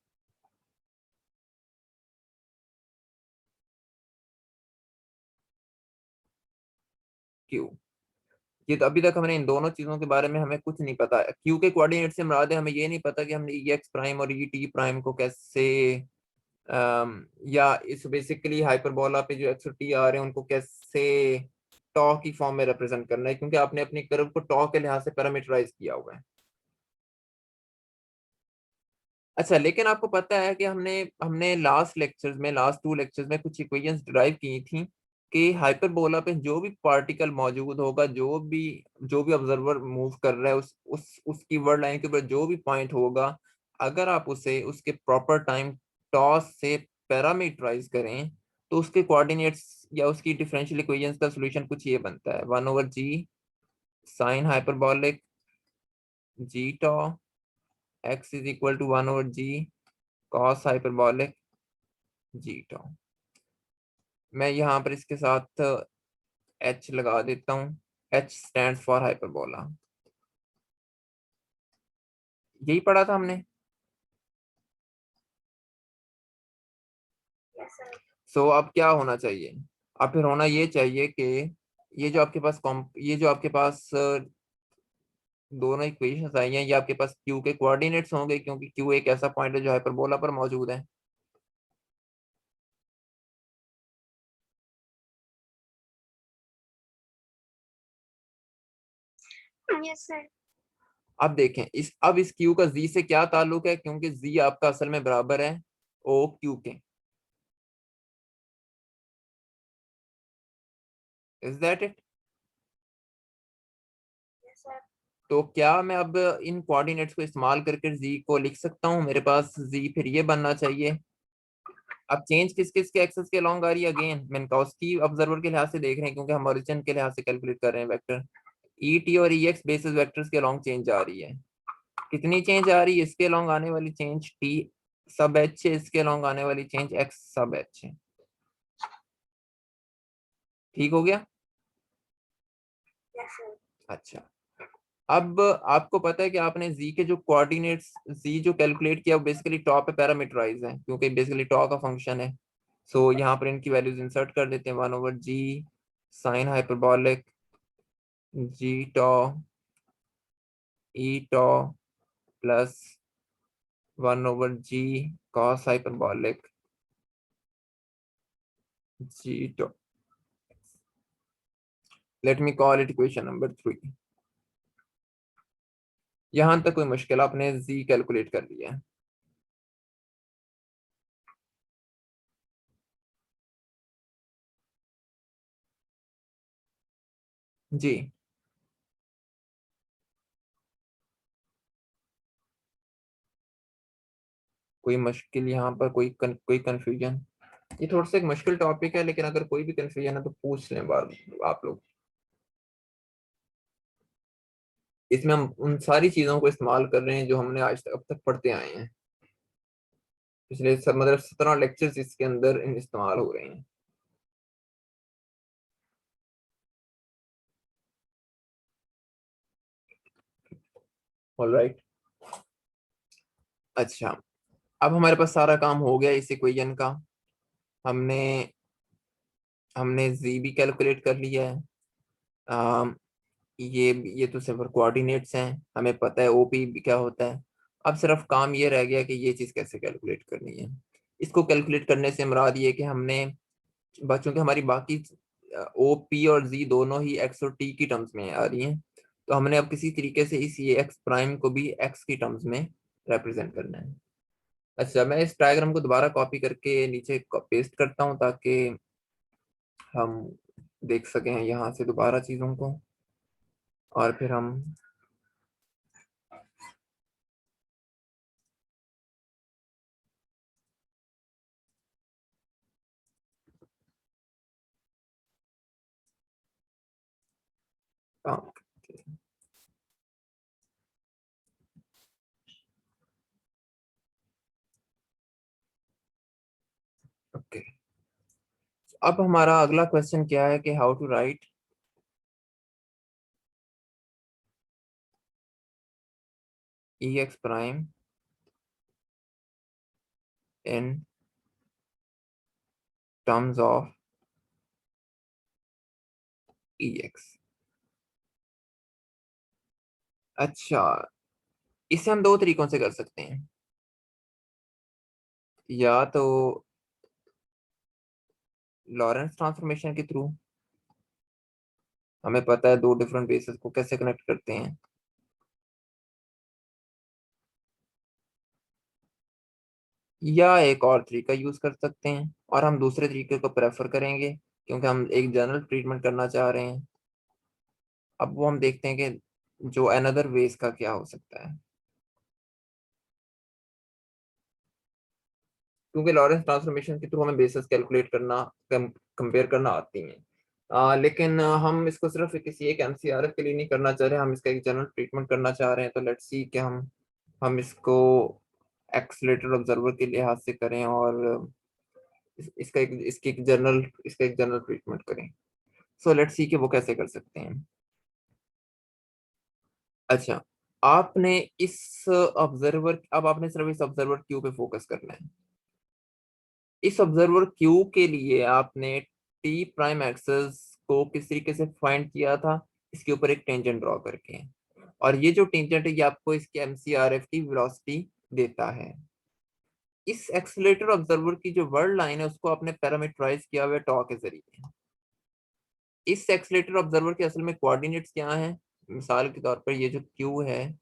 q। ये तो अभी तक हमने इन दोनों चीजों के बारे में हमें कुछ नहीं पता है। क्यू के कोऑर्डिनेट से मुराद है, हमें ये नहीं पता कि हमने ई एक्स प्राइम और ई टी प्राइम को कैसे या इस बेसिकली हाइपरबोला पे जो एक्स और टी आ रहे हैं उनको कैसे टॉ की फॉर्म में रिप्रेजेंट करना है, क्योंकि आपने अपनी कर्व को टॉ के लिहाज से पैरामीटराइज किया हुआ है। अच्छा, लेकिन आपको पता है कि हमने हमने लास्ट 2 लेक्चर्स में कुछ इक्वेशंस डिराइव की थी कि हाइपरबोला पे जो भी पार्टिकल मौजूद होगा, जो भी ऑब्जर्वर मूव कर रहा है, उसकी वर्ड लाइन के ऊपर जो भी पॉइंट होगा, अगर आप उसे उसके प्रॉपर टाइम टॉस से पैरामीटराइज करें, तो उसके कोऑर्डिनेट्स या उसकी डिफरेंशियल इक्वेशंस का सॉल्यूशन कुछ ये बनता है, 1/g sine hyperbolic g tau x is equal to 1/g cos hyperbolic ji tau. मैं यहाँ पर इसके साथ h लगा देता हूँ, h स्टैंड फॉर हाइपरबोला। यही पढ़ा था हमने। Yes sir. सो अब क्या होना चाहिए, अब फिर होना ये चाहिए कि ये जो आपके पास दोनों इक्वेशंस आई हैं, ये आपके पास क्यू के कोऑर्डिनेट्स होंगे, क्योंकि क्यू एक ऐसा पॉइंट है जो हाइपरबोला पर मौजूद है। Yes, sir. अब देखें इस क्यू का जी से क्या ताल्लुक है, क्योंकि जी आपका असल में बराबर है ओ क्यू के। Is that it? Yes, sir. तो क्या मैं अब इन कोऑर्डिनेट्स को इस्तेमाल करके जी को लिख सकता हूँ? मेरे पास जी फिर ये बनना चाहिए। अब चेंज किस किस के एक्सेस के अलॉन्ग आ रही है? अगेन मिन्कॉस्की ऑब्जर्वर के लिहाज से देख रहे हैं, क्योंकि हम ओरिजिन के लिहाज से कैलकुलेट कर रहे हैं वेक्टर। ई टी और ई एक्स बेसिस वेक्टर्स के अलॉन्ग चेंज आ रही है। कितनी चेंज आ रही है? इसके अलॉन्ग आने वाली चेंज टी सब एच है, इसके अलॉन्ग आने वाली चेंज एक्स सब एच है। ठीक हो गया? Yes, sir. अच्छा, अब आपको पता है कि आपने z के जो कोऑर्डिनेट्स z जो कैलकुलेट किया वो बेसिकली टॉ पे पैरामीटराइज है, क्योंकि बेसिकली टॉ का फंक्शन है। सो यहाँ पर इनकी वैल्यूज इंसर्ट कर देते हैं। 1/g sine hyperbolic ji tau E tau plus 1/g cos hyperbolic ji tau. Let me call it equation number 3। यहां तक कोई मुश्किल? आपने z कैलकुलेट कर लिया है। जी, कोई मुश्किल यहाँ पर? कोई कंफ्यूजन? ये थोड़ा सा एक मुश्किल टॉपिक है, लेकिन अगर कोई भी कंफ्यूजन है तो पूछ लें बाद आप लोग। इसमें हम उन सारी चीजों को इस्तेमाल कर रहे हैं जो हमने आज तक अब तक पढ़ते आए हैं। पिछले सब मतलब 17 लेक्चर्स इसके अंदर इस्तेमाल हो रहे हैं। ऑलराइट। अच्छा, अब हमारे पास सारा काम हो गया इस इक्वेशन का। हमने हमने जी भी कैलकुलेट कर लिया है। अम, ये तो सिर्फ कोऑर्डिनेट्स हैं, हमें पता है ओपी क्या होता है। अब सिर्फ काम ये रह गया कि ये चीज कैसे कैलकुलेट करनी है। इसको कैलकुलेट करने से मुराद ये कि हमने बच्चों की हमारी बाकी ओ पी और जी दोनों ही एक्स और टी की टर्म्स में आ रही हैं, तो हमने अब किसी तरीके से इस ये एक्स प्राइम को भी एक्स की टर्म्स में रिप्रेजेंट करना है। अच्छा, मैं इस डायग्राम को दोबारा कॉपी करके नीचे पेस्ट करता हूँ ताकि हम देख सकें यहाँ से दोबारा चीज़ों को, और फिर हम काम करते हैं। ओके, अब हमारा अगला क्वेश्चन क्या है कि how to write E x prime in terms of E X. अच्छा, इसे हम दो तरीकों से कर सकते हैं। या तो लॉरेंस ट्रांसफॉर्मेशन के थ्रू, हमें पता है दो डिफरेंट बेसिस को कैसे कनेक्ट करते हैं। या एक और तरीका यूज कर सकते हैं, और हम दूसरे तरीके को प्रेफर करेंगे क्योंकि हम एक जनरल ट्रीटमेंट करना चाह रहे हैं। अब वो हम देखते हैं कि जो अनदर वेज का क्या हो सकता है, क्योंकि लॉरेंस ट्रांसफॉर्मेशन के थ्रू हमें बेसिस कैलकुलेट करना कंपेयर करना आती हैं। लेकिन हम इसको सिर्फ किसी एक एमसीआरएफ के लिए नहीं करना चाह रहे, हम इसका एक जनरल ट्रीटमेंट करना चाह रहे हैं। तो लेट्स सी कि हम इसको एक्सलेटर ऑब्जर्वर के लिहाज से करें और इसका एक जनरल ट्रीटमेंट करें। सो लेट्स सी कि वो कैसे कर सकते हैं। अच्छा, आपने अब आपने सिर्फ इस ऑब्जर्वर क्यू पे फोकस करना है। इस ऑब्जर्वर क्यू के लिए आपने टी प्राइम एक्सेस को किस तरीके से फाइंड किया था, इसके ऊपर एक टेंजेंट ड्रॉ करके, और ये जो टेंजेंट है ये आपको इसके एमसीआरएफ की वेलोसिटी देता है। इस एक्सीलरेटर ऑब्जर्वर की जो वर्ल्ड लाइन है उसको आपने पैरामीटराइज किया हुआ है टॉ के जरिए। इस एक्सीलरेटर ऑब्जर्वर के असल में कोऑर्डिनेट्स क्या हैं, मिसाल के तौर पर ये जो क्यू है,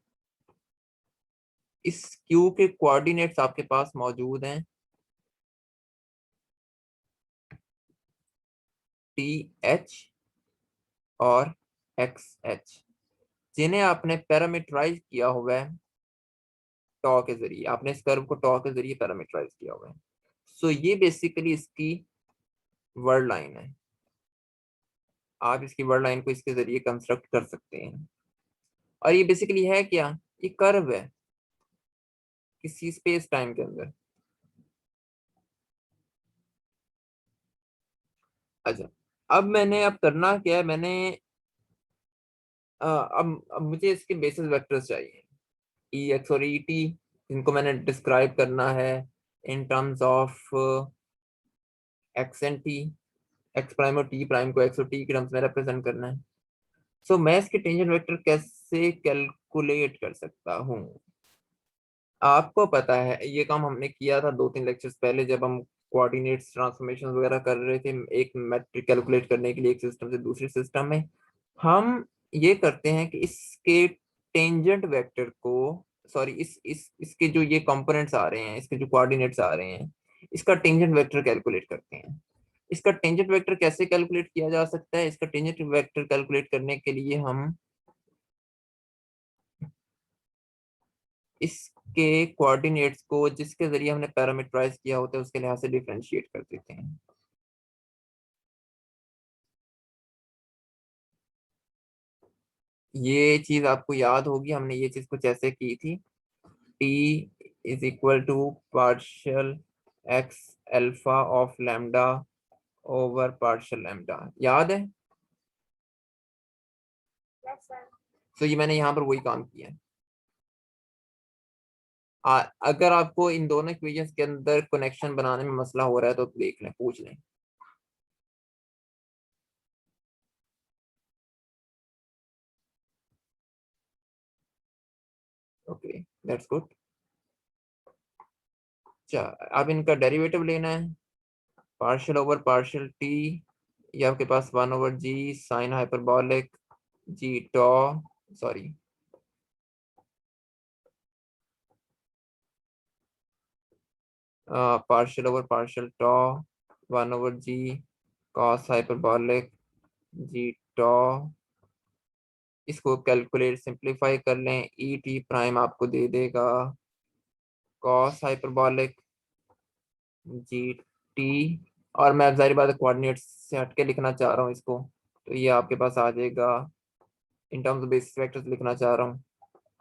इस क्यू के कोऑर्डिनेट्स आपके पास मौजूद हैं टी एच और एक्स एच, जिन्हें आपने पैरामीटराइज किया हुआ है टॉ के जरिए, आपने इस कर्व को टॉ के जरिए पैरामीटराइज किया हुआ है। सो ये बेसिकली इसकी वर्ड लाइन है, आप इसकी वर्ड लाइन को इसके जरिए कंस्ट्रक्ट कर सकते हैं। और ये बेसिकली है क्या, ये कर्व है किसी स्पेस टाइम के अंदर। अच्छा, अब करना क्या है, मैंने अब मुझे इसके बेसिस वेक्टर्स चाहिए, ई एक्स और ई टी, इनको मैंने डिस्क्राइब करना है इन terms of x and T, ex prime और टी प्राइम को एक्स और टी के टर्म्स में रिप्रेजेंट करना है। सो मैं इसके टेंजेंट वेक्टर कैसे कैलकुलेट कर सकता हूँ, आपको पता है ये काम हमने किया था 2-3 लेक्चर्स पहले, जब हम कोऑर्डिनेट्स ट्रांसफॉर्मेशन वगैरह कर रहे थे एक मैट्रिक कैलकुलेट करने के लिए एक सिस्टम से दूसरे सिस्टम में। हम ये करते हैं कि इसके टेंजेंट वेक्टर को, सॉरी इस इसके जो ये कंपोनेंट्स आ रहे हैं, इसके जो कोऑर्डिनेट्स आ रहे हैं, इसका टेंजेंट वेक्टर कैलकुलेट करते हैं। इसका टेंजेंट वेक्टर कैसे कैलकुलेट किया जा सकता है, इसका टेंजेंट वेक्टर कैलकुलेट करने के लिए हम इसके कोऑर्डिनेट्स को जिसके जरिए हमने पैरामीटराइज किया होता है उसके लिहाज से डिफरेंशिएट कर देते हैं। ये चीज आपको याद होगी, हमने ये चीज कुछ ऐसे की थी, t is equal to partial X alpha of lambda over partial lambda, याद है? Yes, sir. तो ये मैंने यहाँ पर वही काम किया है। अगर आपको इन दोनों इक्वेशंस के अंदर कनेक्शन बनाने में मसला हो रहा है तो देख लें, पूछ लें। Okay, that's good. अच्छा, अब इनका डेरिवेटिव लेना है, पार्शियल ओवर पार्शियल टी, ये आपके पास 1/g साइन हाइपरबॉलिक जी टॉ, सॉरी पार्शियल ओवर पार्शियल टॉ 1/g कॉस हाइपरबॉलिक जी टॉ। इसको कैलकुलेट सिंप्लीफाई कर लें, ई टी प्राइम आपको दे देगा कॉस हाइपरबॉलिक जी टी, और मैं जाहिर बात है कोऑर्डिनेट्स से हटके लिखना चाह रहा हूँ इसको, तो ये आपके पास आ जाएगा इन टर्म्स ऑफ बेसिस वेक्टर्स लिखना चाह रहा हूँ,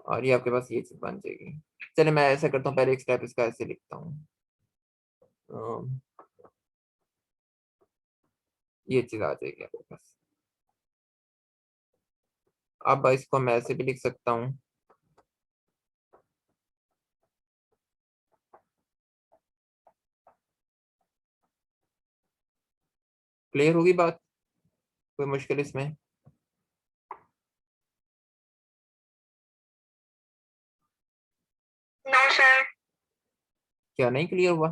और ये आपके पास ये चीज बन जाएगी। चलिए मैं ऐसा करता हूँ, पहले एक स्टेप इसका ऐसे लिखता हूँ, अम, ये चीज आ जाएगी आपके पास। अब इसको मैं ऐसे भी लिख सकता हूँ, क्लियर होगी बात, कोई मुश्किल इसमें? No, sir. क्या नहीं क्लियर हुआ?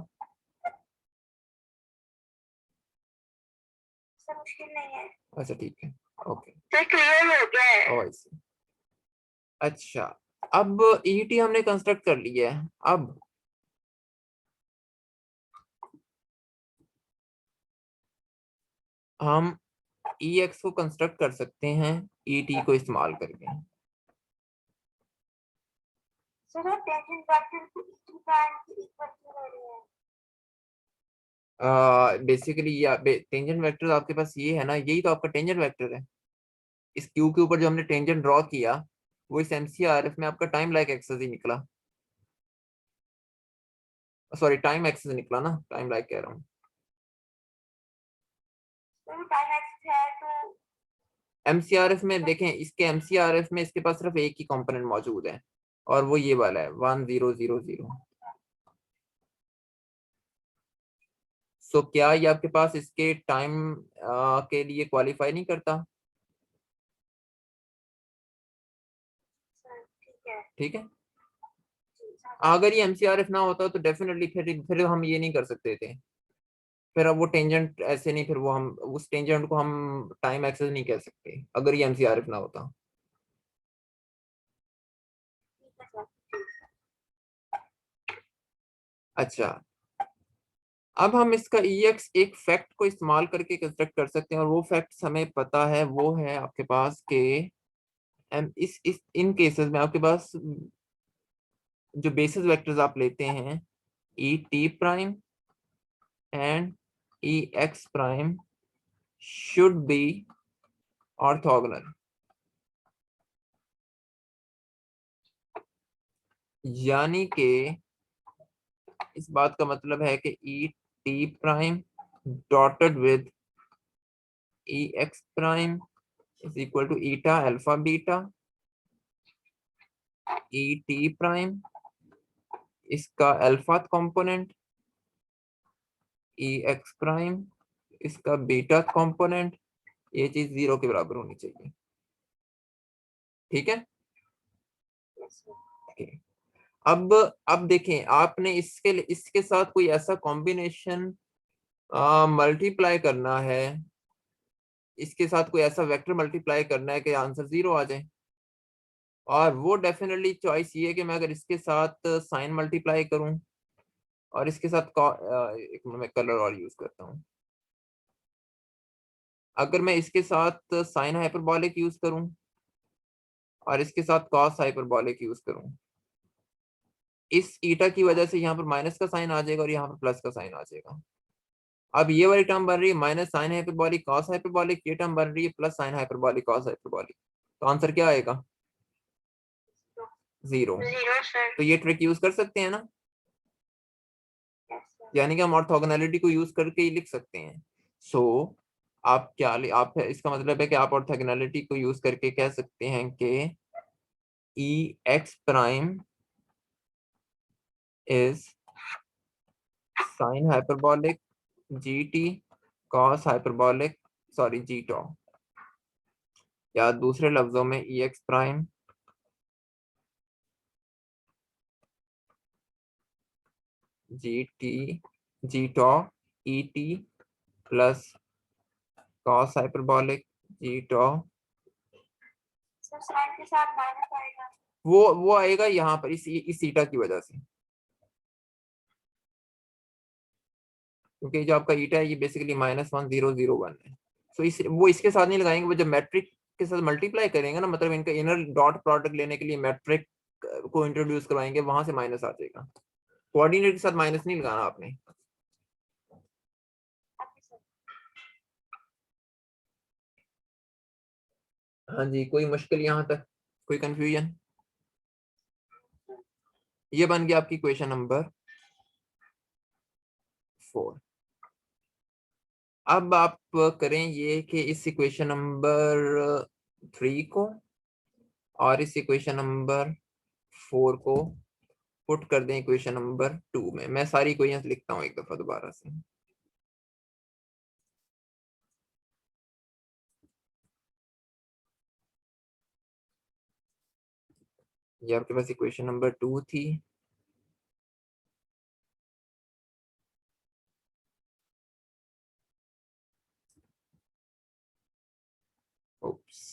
सर मुश्किल नहीं है। अच्छा ठीक है, ओके। सर क्लियर हो गया है। ओ अच्छा, अब ईटी हमने कंस्ट्रक्ट कर लिया है, अब हम ई एक्स को कंस्ट्रक्ट कर सकते हैं ईटी को इस्तेमाल करके। सर आप टेंजेंट वेक्टर को इक्वल प्राइम के इक्वल क्यों ले रहे हैं? बेसिकली ये टेंजेंट वेक्टर आपके पास ये है ना, यही तो आपका टेंजेंट वेक्टर है। इस क्यू के ऊपर जो हमने टेंजेंट ड्रॉ किया वो इस एमसीआरएफ में आपका टाइम लाइक एक्सेस ही निकला, सॉरी टाइम एक्सेस निकला ना, टाइम लाइक कह रहा हूँ। सर टाइम एक्स है तो एमसीआरएफ में देखें, इसके एमसीआरएफ में इसके पास सिर्फ एक ही कंपोनेंट मौजूद है, और वो ये वाला है 1000। सो क्या ये आपके पास इसके टाइम के लिए क्वालिफाई नहीं करता? सर ठीक है। ठीक है, जी सर। अगर ये एमसीआरएफ ना होता तो डेफिनेटली फिर हम ये नहीं कर सकते थे। फिर अब वो टेंजेंट ऐसे नहीं, फिर वो हम उस टेंजेंट को हम टाइम एक्सेस नहीं कह सकते अगर ये एमसीआरएफ ना होता। ठीक है सर। अच्छा, अब हम इसका EX एक फैक्ट को इस्तेमाल करके कंस्ट्रक्ट कर सकते हैं, और वो फैक्ट हमें पता है, वो है आपके पास के इस इन केसेस में आपके पास जो बेसिस वेक्टर्स आप लेते हैं ET prime and EX prime should be orthogonal. यानी कि इस बात का मतलब है कि ET prime dotted with EX prime is equal to eta alpha beta. ET prime इसका अल्फा कंपोनेंट, EX प्राइम इसका बीटा कंपोनेंट, ये चीज 0 के बराबर होनी चाहिए। ठीक है, यस सर। okay. अब देखें, आपने इसके साथ कोई ऐसा कॉम्बिनेशन मल्टीप्लाई करना है, इसके साथ कोई ऐसा वेक्टर मल्टीप्लाई करना है कि आंसर 0 आ जाए। और वो डेफिनेटली चॉइस ये है कि मैं अगर इसके साथ साइन मल्टीप्लाई करूं और इसके साथ एक मिनट में कलर और यूज करता हूं, अगर मैं इसके साथ साइन हाइपरबॉलिक यूज करूं और इसके साथ कॉस हाइपरबॉलिक यूज करूं, इस ईटा की वजह से यहाँ पर माइनस का साइन आ जाएगा और यहाँ पर प्लस का साइन आ जाएगा। अब ये वाली टर्म बन रही है minus sign hyperbolic cos hyperbolic, ये टर्म बन रही है plus sign hyperbolic cos hyperbolic. तो आंसर क्या आएगा? 0। Zero sir. तो ये ट्रिक यूज कर सकते हैं ना, यस सर। यानी कि हम ऑर्थोगोनैलिटी को यूज करके ही लिख सकते हैं। सो आप आप इसका मतलब है कि आप ऑर्थोगोनैलिटी को यूज करके कह सकते हैं कि e x prime is sine hyperbolic g t cos hyperbolic sorry g tau, या दूसरे लफ्जों में e x prime g t g tau e t plus cos hyperbolic जी टॉ। सर साइन के साथ माइनस आएगा। वो आएगा यहाँ पर इस ईटा की वजह से, क्योंकि जो आपका ईटा है ये बेसिकली -1001 है। सो वो इसके साथ नहीं लगाएंगे, वो जब मैट्रिक के साथ मल्टीप्लाई करेंगे ना, मतलब इनका इनर डॉट प्रोडक्ट लेने के लिए मैट्रिक को इंट्रोड्यूस करवाएंगे, वहां से माइनस आ जाएगा। कोऑर्डिनेट के साथ माइनस नहीं लगाना आपने। Okay sir. हाँ जी, कोई मुश्किल यहाँ तक, कोई कंफ्यूजन? ये बन गया आपकी क्वेश्चन नंबर 4। अब आप करें ये कि इस इक्वेशन नंबर 3 को और इस इक्वेशन नंबर 4 को पुट कर दें इक्वेशन नंबर 2 में। मैं सारी इक्वेशंस लिखता हूँ एक दफा दोबारा से। ये आपके पास इक्वेशन नंबर 2 थी, ओप्स,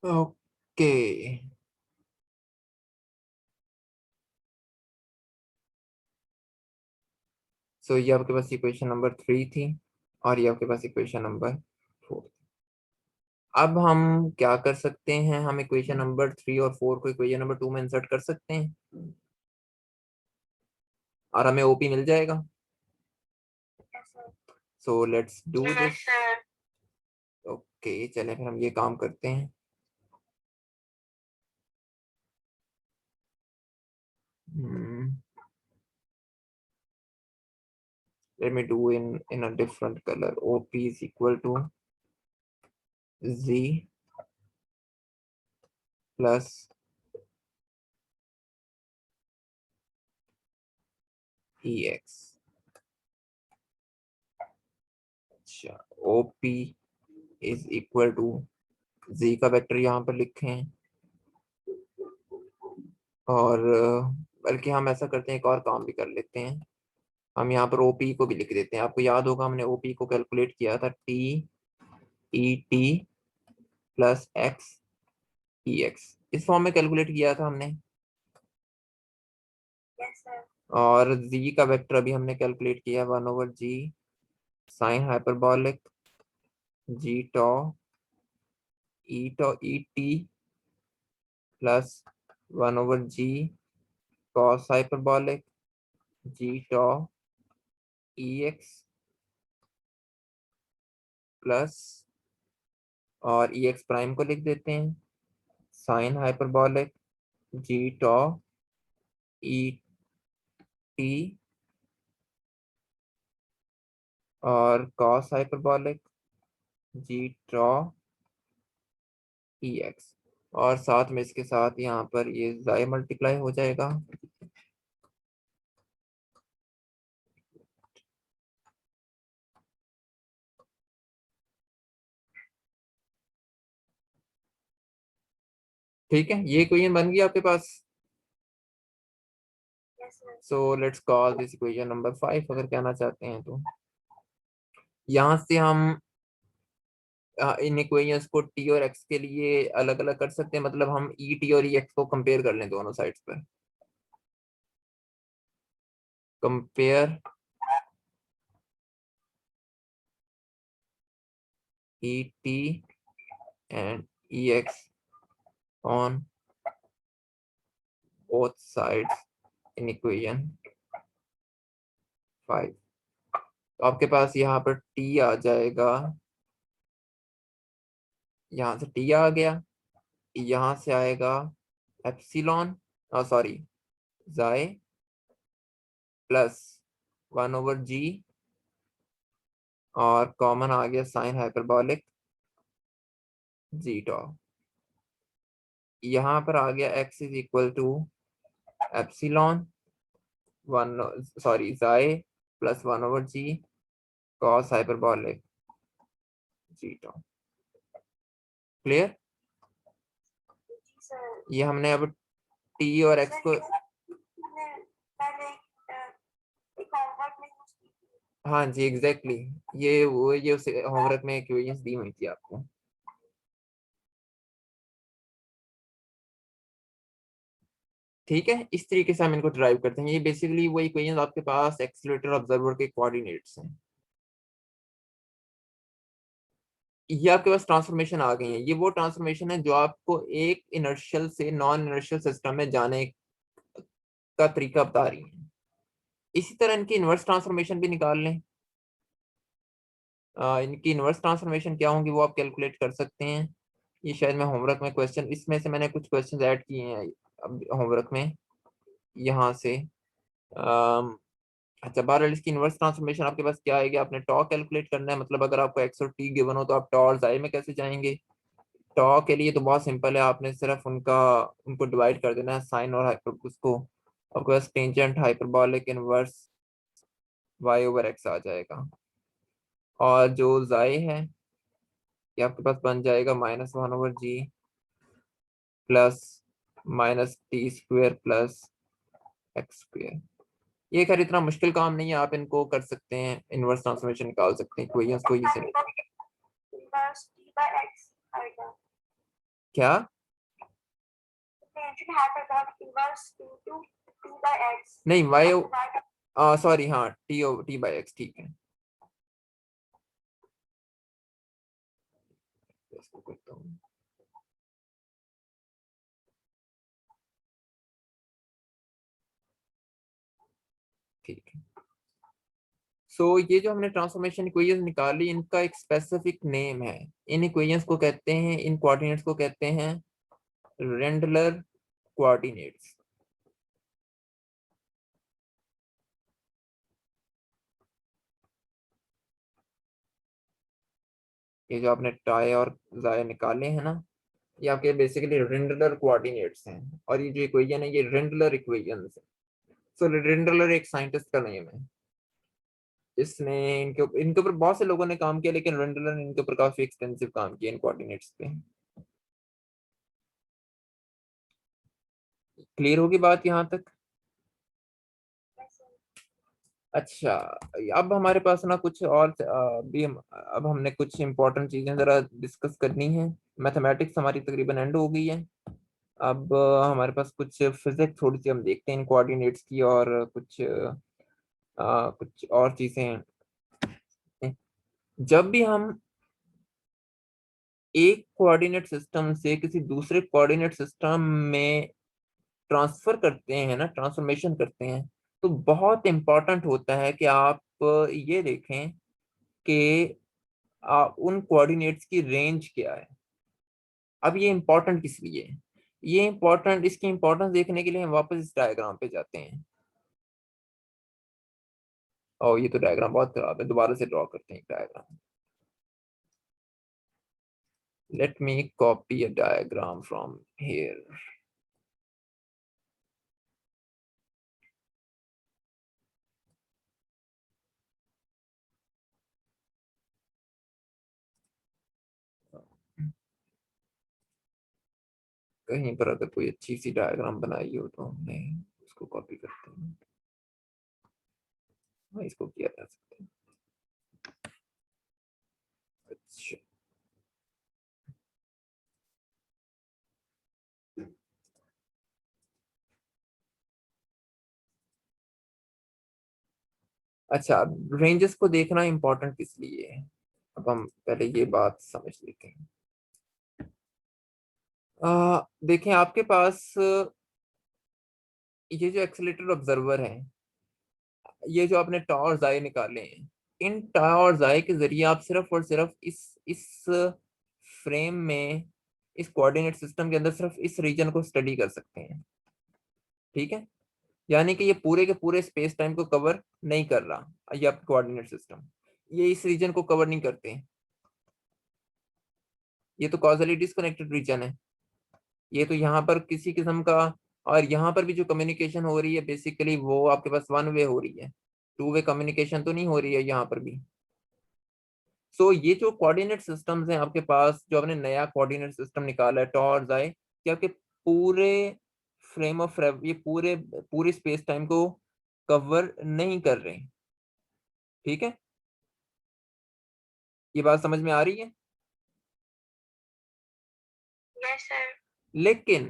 ओके। सो ये आपके पास इक्वेशन नंबर 3 थी और ये आपके पास इक्वेशन नंबर 4। अब हम क्या कर सकते हैं, हम इक्वेशन नंबर 3 और 4 को इक्वेशन नंबर 2 में इंसर्ट कर सकते हैं। और हमें ओपी मिल जाएगा. Yes, sir. So let's do Yes, this. sir. Okay, चलें फिर हम ये काम करते हैं. Let me do in a different color. OP is equal to Z plus EX. अच्छा, OP is equal to Z का वेक्टर यहाँ पर लिखे हैं. और बल्कि हम ऐसा करते हैं, एक और काम भी कर लेते हैं. हम यहाँ पर OP को भी लिख देते हैं. आपको याद होगा हमने OP को कैलकुलेट किया था TET प्लस XEX. इस फॉर्म में कैलकुलेट किया था हमने. Yes, sir. और Z का वेक्टर अभी हमने कैलकुलेट किया 1/G साइन हाइपरबॉलिक G टॉ ET plus 1/G cos hyperbolic G टॉ EX प्लस, और EX प्राइम को लिख देते हैं साइन हाइपरबॉलिक G टॉ ET और cos हाइपरबॉलिक G टॉ EX. और साथ में इसके साथ यहाँ पर ये जाय मल्टीप्लाई हो जाएगा. ठीक है, ये इक्वेशन बन गई आपके पास. Yes, sir. So let's call this equation number 5 अगर कहना चाहते हैं तो. यहाँ से हम इन इक्वेशंस को टी और एक्स के लिए अलग अलग कर सकते हैं. मतलब हम ई टी और ई एक्स को कंपेयर कर लें दोनों साइड्स पर. Compare E T and E x on both sides in equation 5. तो आपके पास यहाँ पर टी आ जाएगा, यहाँ से टी आ गया, यहाँ से आएगा एप्सिलॉन, सॉरी जाए प्लस 1/G और कॉमन आ गया साइन हाइपरबॉलिक जी टॉ. यहाँ पर आ गया x is equal to epsilon जाए प्लस 1/G cos हाइपरबॉलिक जी टॉ. क्लियर. जी sir. ये हमने अब t और x Sir, को. मैंने पहले एक homework में use की थी. हाँ जी, एग्जैक्टली ये उस होमवर्क में इक्वेशंस दी हुई थी आपको. ठीक है, इस तरीके से हम इनको ड्राइव करते हैं. ये बेसिकली वो इक्वेशंस आपके पास एक्सीलरेटर ऑब्जर्वर के कोऑर्डिनेट्स हैं. ये आपके पास ट्रांसफॉर्मेशन आ गई है. ये वो ट्रांसफॉर्मेशन है जो आपको एक इनर्शियल से नॉन इनर्शियल सिस्टम में जाने का तरीका बता रही है. इसी तरह इनकी इनवर्स ट्रांसफॉर्मेशन भी निकाल लें. इनकी इनवर्स ट्रांसफॉर्मेशन क्या होंगी वो आप कैलकुलेट कर सकते हैं. ये शायद मैं होमवर्क में क्वेश्चन, इसमें से मैंने कुछ क्वेश्चन ऐड किए हैं अब होमवर्क में यहाँ से. अच्छा, बहरहाल इसकी इनवर्स ट्रांसफॉर्मेशन आपके पास क्या आएगी. आपने टॉ कैलकुलेट करना है. मतलब अगर आपको एक्स और टी गिवन हो तो आप टॉ और जाई में कैसे जाएंगे. टॉ के लिए तो बहुत सिंपल है. आपने सिर्फ उनको डिवाइड कर देना है साइन और हाइपर, उसको आपके पास टेंजेंट हाइपरबॉलिक इनवर्स y/x आ जाएगा. और जो जाई है ये आपके पास बन जाएगा -1/G plus -t² plus x². ये खैर इतना मुश्किल काम नहीं है, आप इनको कर सकते हैं. इनवर्स ट्रांसफॉर्मेशन निकाल सकते हैं इक्वेशंस को इजी से. Inverse t by x आएगा. क्या. Tangent hyperbolic inverse into t by x. नहीं, y, Divided सॉरी, हाँ t/x. ठीक है, इसको करता हूँ. सो ये जो हमने ट्रांसफॉर्मेशन इक्वेशन निकाली, इनका एक स्पेसिफिक नेम है। इन इक्वेशंस को कहते हैं, इन कोऑर्डिनेट्स को कहते हैं रेंडलर कोऑर्डिनेट्स। ये जो आपने टाई और जाय निकाले हैं ना, ये आपके बेसिकली रेंडलर कोऑर्डिनेट्स हैं। और ये जो इक्वेशन है ये रेंडलर इक्वेशंस है। सो रेंडलर एक साइंटिस्ट का नेम है, इसने इनके ऊपर बहुत से लोगों ने काम किया, लेकिन रेंडलर ने इनके ऊपर काफी एक्सटेंसिव काम किया इन कोऑर्डिनेट्स पे। क्लियर होगी बात यहाँ तक? Yes, sir. अच्छा, अब हमारे पास ना कुछ और भी अब हमने कुछ इंपॉर्टेंट चीजें जरा डिस्कस करनी है। मैथमेटिक्स हमारी तकरीबन एंड हो गई है। अब हमारे पास कुछ फिजिक्स थोड़ी सी हम देखते हैं इन कोऑर्डिनेट्स की, और कुछ और चीजें हैं। जब भी हम एक कोऑर्डिनेट सिस्टम से किसी दूसरे कोऑर्डिनेट सिस्टम में ट्रांसफर करते हैं ना, ट्रांसफॉर्मेशन करते हैं, तो बहुत इंपॉर्टेंट होता है कि आप ये देखें कि उन कोऑर्डिनेट्स की रेंज क्या है। अब ये इंपॉर्टेंट किस लिए है? ये इंपॉर्टेंट, इसकी इंपॉर्टेंस देखने के लिए हम वापस इस डायग्राम पे जाते हैं। और ये तो डायग्राम बहुत खराब है, दोबारा से ड्रॉ करते हैं diagram. Let me copy a diagram from here. कहीं पर अगर कोई अच्छी सी डायग्राम बनाई हो तो हमने उसको कॉपी करते हैं। हाँ, इसको किया जा सकता है। अच्छा, अच्छा, रेंजेस को देखना इंपॉर्टेंट किस लिए है, अब हम पहले ये बात समझ लेते हैं। देखें, आपके पास ये जो एक्सेलेरेटर ऑब्जर्वर है, ये जो आपने टॉ और जाई निकाले हैं, इन टॉ और जाई के जरिए आप सिर्फ और सिर्फ इस फ्रेम में, इस कोऑर्डिनेट सिस्टम के अंदर सिर्फ इस रीजन को स्टडी कर सकते हैं। ठीक है, यानी कि ये पूरे के पूरे स्पेस टाइम को कवर नहीं कर रहा, ये आपका कोऑर्डिनेट सिस्टम, ये इस रीजन को कवर नहीं करते। ये तो कॉजली डिस्कनेक्टेड रीजन है। ये तो यहाँ पर किसी किस्म का, और यहाँ पर भी जो कम्युनिकेशन हो रही है बेसिकली वो आपके पास वन वे हो रही है, टू वे कम्युनिकेशन तो नहीं हो रही है यहाँ पर भी। सो ये जो कोऑर्डिनेट सिस्टम्स हैं आपके पास, जो आपने नया कोऑर्डिनेट सिस्टम निकाला है टॉर जाए, कि आपके पूरे फ्रेम ऑफ ये पूरे पूरे स्पेस टाइम को कवर नहीं कर रहे। ठीक है, ये बात समझ में आ रही है? Yes, sir. लेकिन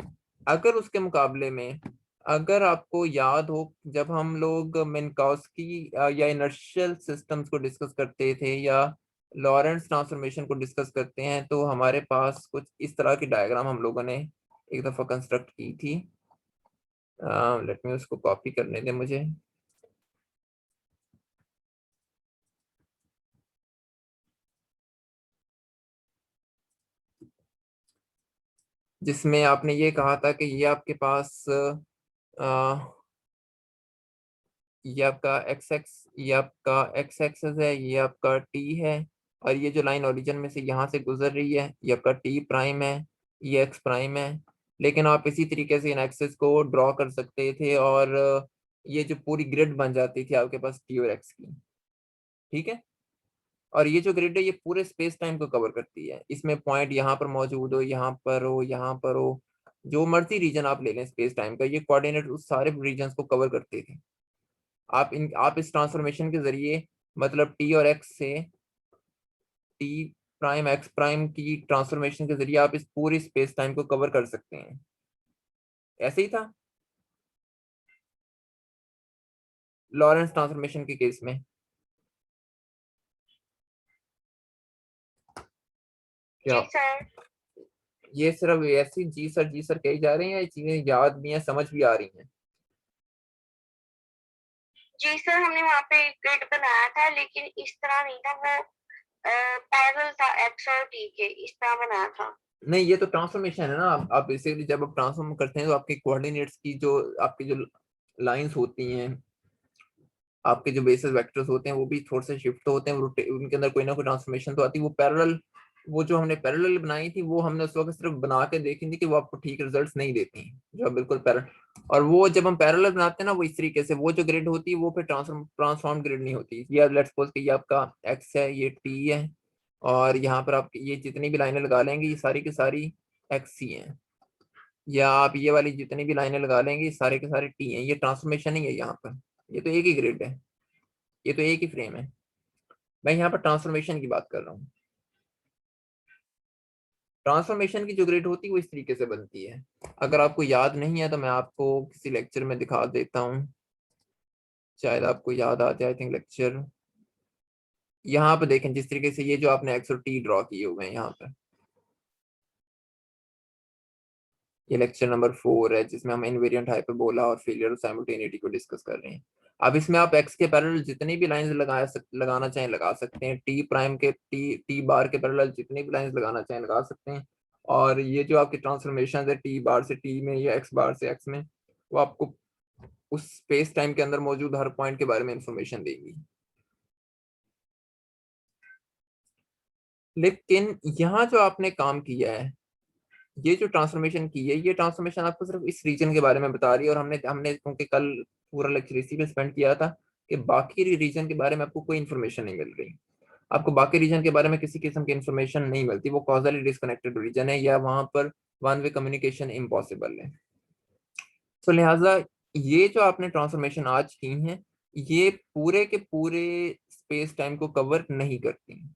अगर उसके मुकाबले में, अगर आपको याद हो, जब हम लोग मिन्काउस्की या इनर्शियल सिस्टम्स को डिस्कस करते थे, या लॉरेंस ट्रांसफॉर्मेशन को डिस्कस करते हैं, तो हमारे पास कुछ इस तरह की डायग्राम हम लोगों ने एक दफा कंस्ट्रक्ट की थी। लेट मी उसको कॉपी करने दे मुझे। जिसमें आपने ये कहा था कि ये आपके पास ये आपका एक्स एक्स, ये आपका एक्स एक्सेस है, ये आपका टी है, और ये जो लाइन ओरिजिन में से यहाँ से गुजर रही है ये आपका टी प्राइम है, ये एक्स प्राइम है। लेकिन आप इसी तरीके से इन एक्सेस को ड्रॉ कर सकते थे, और ये जो पूरी ग्रिड बन जाती थी आपके पास टी और एक्स की। ठीक है, और ये जो ग्रिड है ये पूरे स्पेस टाइम को कवर करती है। इसमें पॉइंट यहाँ पर मौजूद हो, यहाँ पर हो, यहाँ पर हो, जो मर्जी रीजन आप ले लें स्पेस टाइम का, ये कोऑर्डिनेट उस सारे रीजन को कवर करते थे। आप इस ट्रांसफॉर्मेशन के जरिए, मतलब टी और एक्स से टी प्राइम एक्स प्राइम की ट्रांसफॉर्मेशन के जरिए आप इस पूरी स्पेस टाइम को कवर कर सकते हैं। ऐसे ही था लॉरेंस ट्रांसफॉर्मेशन के केस में। क्या जी सर। ये सिर्फ ऐसी जी सर कही जा रही हैं, ये चीजें याद भी हैं, समझ भी आ रही हैं? जी सर, हमने वहाँ पे एक ग्रिड बनाया था, लेकिन इस तरह नहीं था, वो पैरेलल था एक्स और टी के, इस तरह बनाया था। नहीं, ये तो ट्रांसफॉर्मेशन है ना। आप बेसिकली जब आप ट्रांसफॉर्म करते हैं तो आपके कोऑर्डिनेट्स की जो आपकी जो लाइंस होती हैं, आपके जो बेसिस वेक्टर्स होते हैं वो भी थोड़े से शिफ्ट होते हैं, उनके अंदर कोई ना कोई ट्रांसफॉर्मेशन तो आती है। वो पैरेलल, वो जो हमने पैरेलल बनाई थी वो हमने उस वक्त सिर्फ बना के देखी थी कि वो आपको ठीक रिजल्ट्स नहीं देती, जो बिल्कुल पैरेलल। और वो जब हम पैरेलल बनाते हैं ना, वो इस तरीके से वो जो ग्रिड होती है वो फिर ट्रांसफॉर्म ग्रिड नहीं होती। ये लेट्स सपोज कि ये आपका एक्स है, ये टी है, और यहाँ पर आप ये जितनी भी लाइनें लगा लेंगे ये सारी की सारी एक्स ही हैं, या आप ये वाली जितनी भी लाइनें लगा लेंगे ये सारे के सारे टी हैं। ये ट्रांसफॉर्मेशन नहीं है यहाँ पर, ये तो एक ही ग्रिड है, ये तो एक ही फ्रेम है। मैं यहाँ पर ट्रांसफॉर्मेशन की बात कर रहा हूँ। ट्रांसफॉर्मेशन की जो ग्रिड होती है वो इस तरीके से बनती है। अगर आपको याद नहीं है तो मैं आपको किसी लेक्चर में दिखा देता हूँ, शायद आपको याद आ जाए। आई थिंक लेक्चर, यहाँ पर देखें जिस तरीके से ये जो आपने एक्स और टी ड्रॉ किए हुए हैं यहाँ पर, ये लेक्चर नंबर 4 है जिसमें हम इनवेरिएंट हाइपरबोला और फेलियर ऑफ साइमल्टेनिटी को डिस्कस कर रहे हैं। अब इसमें आप एक्स के पैरेलल जितनी भी लाइंस लगाना चाहें लगा सकते हैं, टी प्राइम के टी बार के पैरेलल जितनी भी लाइंस लगाना चाहें लगा सकते हैं। और ये जो आपकी ट्रांसफॉर्मेशन है टी बार से टी में या एक्स बार से एक्स में, वो आपको उस स्पेस टाइम के अंदर मौजूद हर पॉइंट के बारे में इंफॉर्मेशन देगी। लेकिन यहाँ जो आपने काम किया है, ये जो ट्रांसफॉर्मेशन की है, ये ट्रांसफॉर्मेशन आपको सिर्फ इस रीजन के बारे में बता रही है। और हमने हमने क्योंकि कल पूरा लेक्चर इसी पे स्पेंड किया था कि बाकी रीजन के बारे में आपको कोई इन्फॉर्मेशन नहीं मिल रही। आपको बाकी रीजन के बारे में किसी किस्म की इन्फॉर्मेशन नहीं मिलती, वो कॉजली डिस्कनेक्टेड रीजन है या वहां पर वन वे कम्युनिकेशन इम्पॉसिबल है। तो लिहाजा ये जो आपने ट्रांसफॉर्मेशन आज की है, ये पूरे के पूरे स्पेस टाइम को कवर नहीं करती।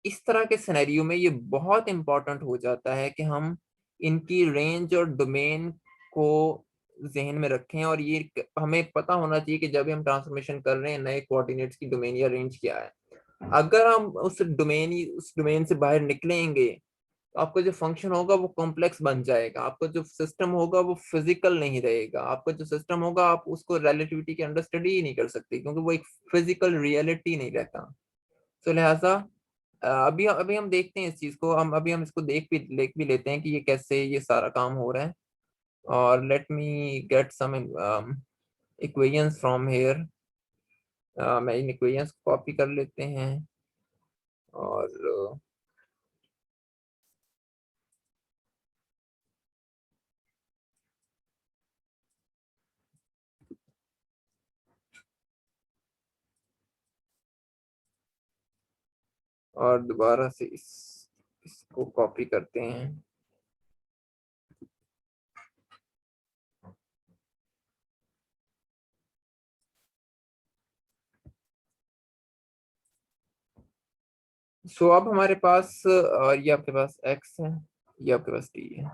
इस तरह के सिनेरियो में ये बहुत इंपॉर्टेंट हो जाता है कि हम इनकी रेंज और डोमेन को जहन में रखें। और ये हमें पता होना चाहिए कि जब भी हम ट्रांसफॉर्मेशन कर रहे हैं नए कोऑर्डिनेट्स की डोमेन या रेंज क्या है। अगर हम उस डोमेन से बाहर निकलेंगे तो आपका जो फंक्शन होगा वो कॉम्प्लेक्स बन जाएगा, आपका जो सिस्टम होगा वो फिजिकल नहीं रहेगा। आपका जो सिस्टम होगा आप उसको रिलेटिविटी के अंडर स्टडी ही नहीं कर सकते, क्योंकि वो एक फिजिकल रियलिटी नहीं रहता। तो लिहाजा अभी अभी हम देखते हैं इस चीज को, हम इसको देख भी लेते हैं कि ये कैसे ये सारा काम हो रहा है। और let me get some equations from here. मैं इन इक्वेशंस को कॉपी कर लेते हैं और दोबारा से इसको कॉपी करते हैं। सो अब हमारे पास और ये आपके पास x है, ये आपके पास t है।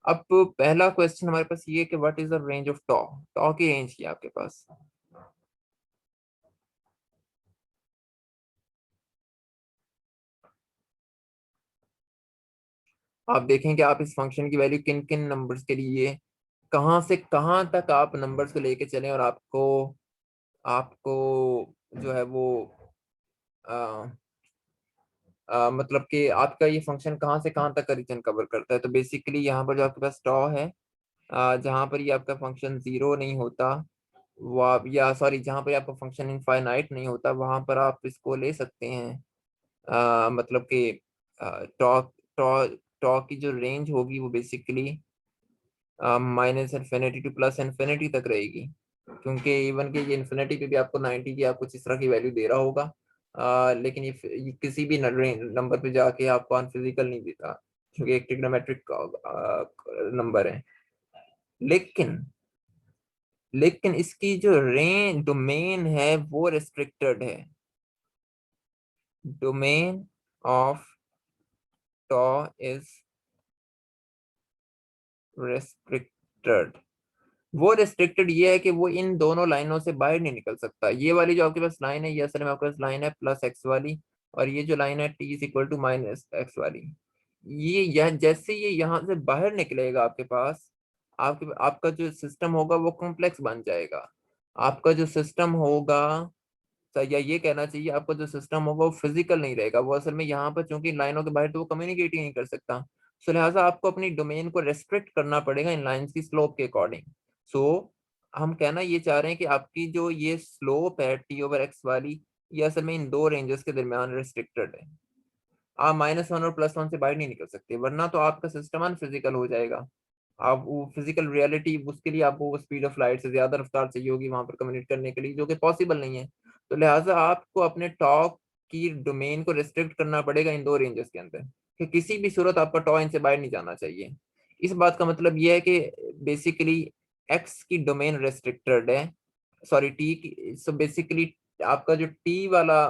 अब पहला क्वेश्चन हमारे पास ये है कि what is the range of tau. Tau की रेंज क्या है आपके पास। आप देखें कि आप इस फंक्शन की वैल्यू किन किन नंबर्स के लिए कहां से कहां तक आप नंबर्स को लेके चलें, और आपको आपको जो है वो आ, मतलब कि आपका ये फंक्शन कहाँ से कहाँ तक का रीजन कवर करता है। तो बेसिकली यहाँ पर जो आपके पास टॉ है, जहाँ पर ये आपका फंक्शन जीरो नहीं होता, वो आप या सॉरी जहाँ पर आपका फंक्शन इनफाइनाइट नहीं होता, वहां पर आप इसको ले सकते हैं। मतलब कि टॉ टॉ टॉ की जो रेंज होगी वो basically minus infinity to plus infinity तक रहेगी, क्योंकि इवन के ये इन्फिनिटी पे भी आपको 90 की या कुछ इस तरह की वैल्यू दे रहा होगा। लेकिन ये किसी भी नंबर पे जाके आपको अनफिजिकल नहीं देता, क्योंकि एक ट्रिग्नोमेट्रिक नंबर है। लेकिन लेकिन इसकी जो रेंज डोमेन है वो रिस्ट्रिक्टेड है। Domain of toe is restricted. वो रिस्ट्रिक्टेड ये है कि वो इन दोनों लाइनों से बाहर नहीं निकल सकता। ये वाली जो आपके पास लाइन है ये असल में आपके पास लाइन है प्लस एक्स वाली, और ये जो लाइन है t is equal to minus x वाली। ये यह जैसे ये यहाँ से बाहर निकलेगा आपके पास, आपका जो सिस्टम होगा वो कॉम्प्लेक्स बन जाएगा। आपका जो सिस्टम होगा, या ये कहना चाहिए आपका जो सिस्टम होगा वो फिजिकल नहीं रहेगा, वो असल में यहाँ पर चूंकि लाइनों के बाहर तो वो कम्युनिकेट ही नहीं कर सकता। सो लिहाजा आपको अपनी डोमेन को रेस्ट्रिक्ट करना पड़ेगा इन लाइंस की स्लोप के अकॉर्डिंग। सो हम कहना ये चाह रहे हैं कि आपकी जो ये स्लोप है t/x वाली, ये असल में इन दो रेंजेस के दरमियान रेस्ट्रिक्टेड है। आप -1 और +1 से बाहर नहीं निकल सकते, वरना तो आपका सिस्टम अनफिजिकल हो जाएगा। आप वो फिजिकल रियलिटी, उसके लिए आपको वो स्पीड ऑफ लाइट से ज्यादा रफ्तार चाहिए होगी वहां पर कम्युनिकेट करने के लिए, जो कि पॉसिबल नहीं है। तो लिहाजा आपको अपने टॉक की डोमेन को रिस्ट्रिक्ट करना पड़ेगा इन दो रेंजेस के अंदर, कि किसी भी सूरत आपका टॉ इनसे बाहर नहीं जाना चाहिए। इस बात का मतलब यह है कि बेसिकली एक्स की डोमेन रेस्ट्रिक्टेड है, सॉरी टी की। सो बेसिकली आपका जो टी वाला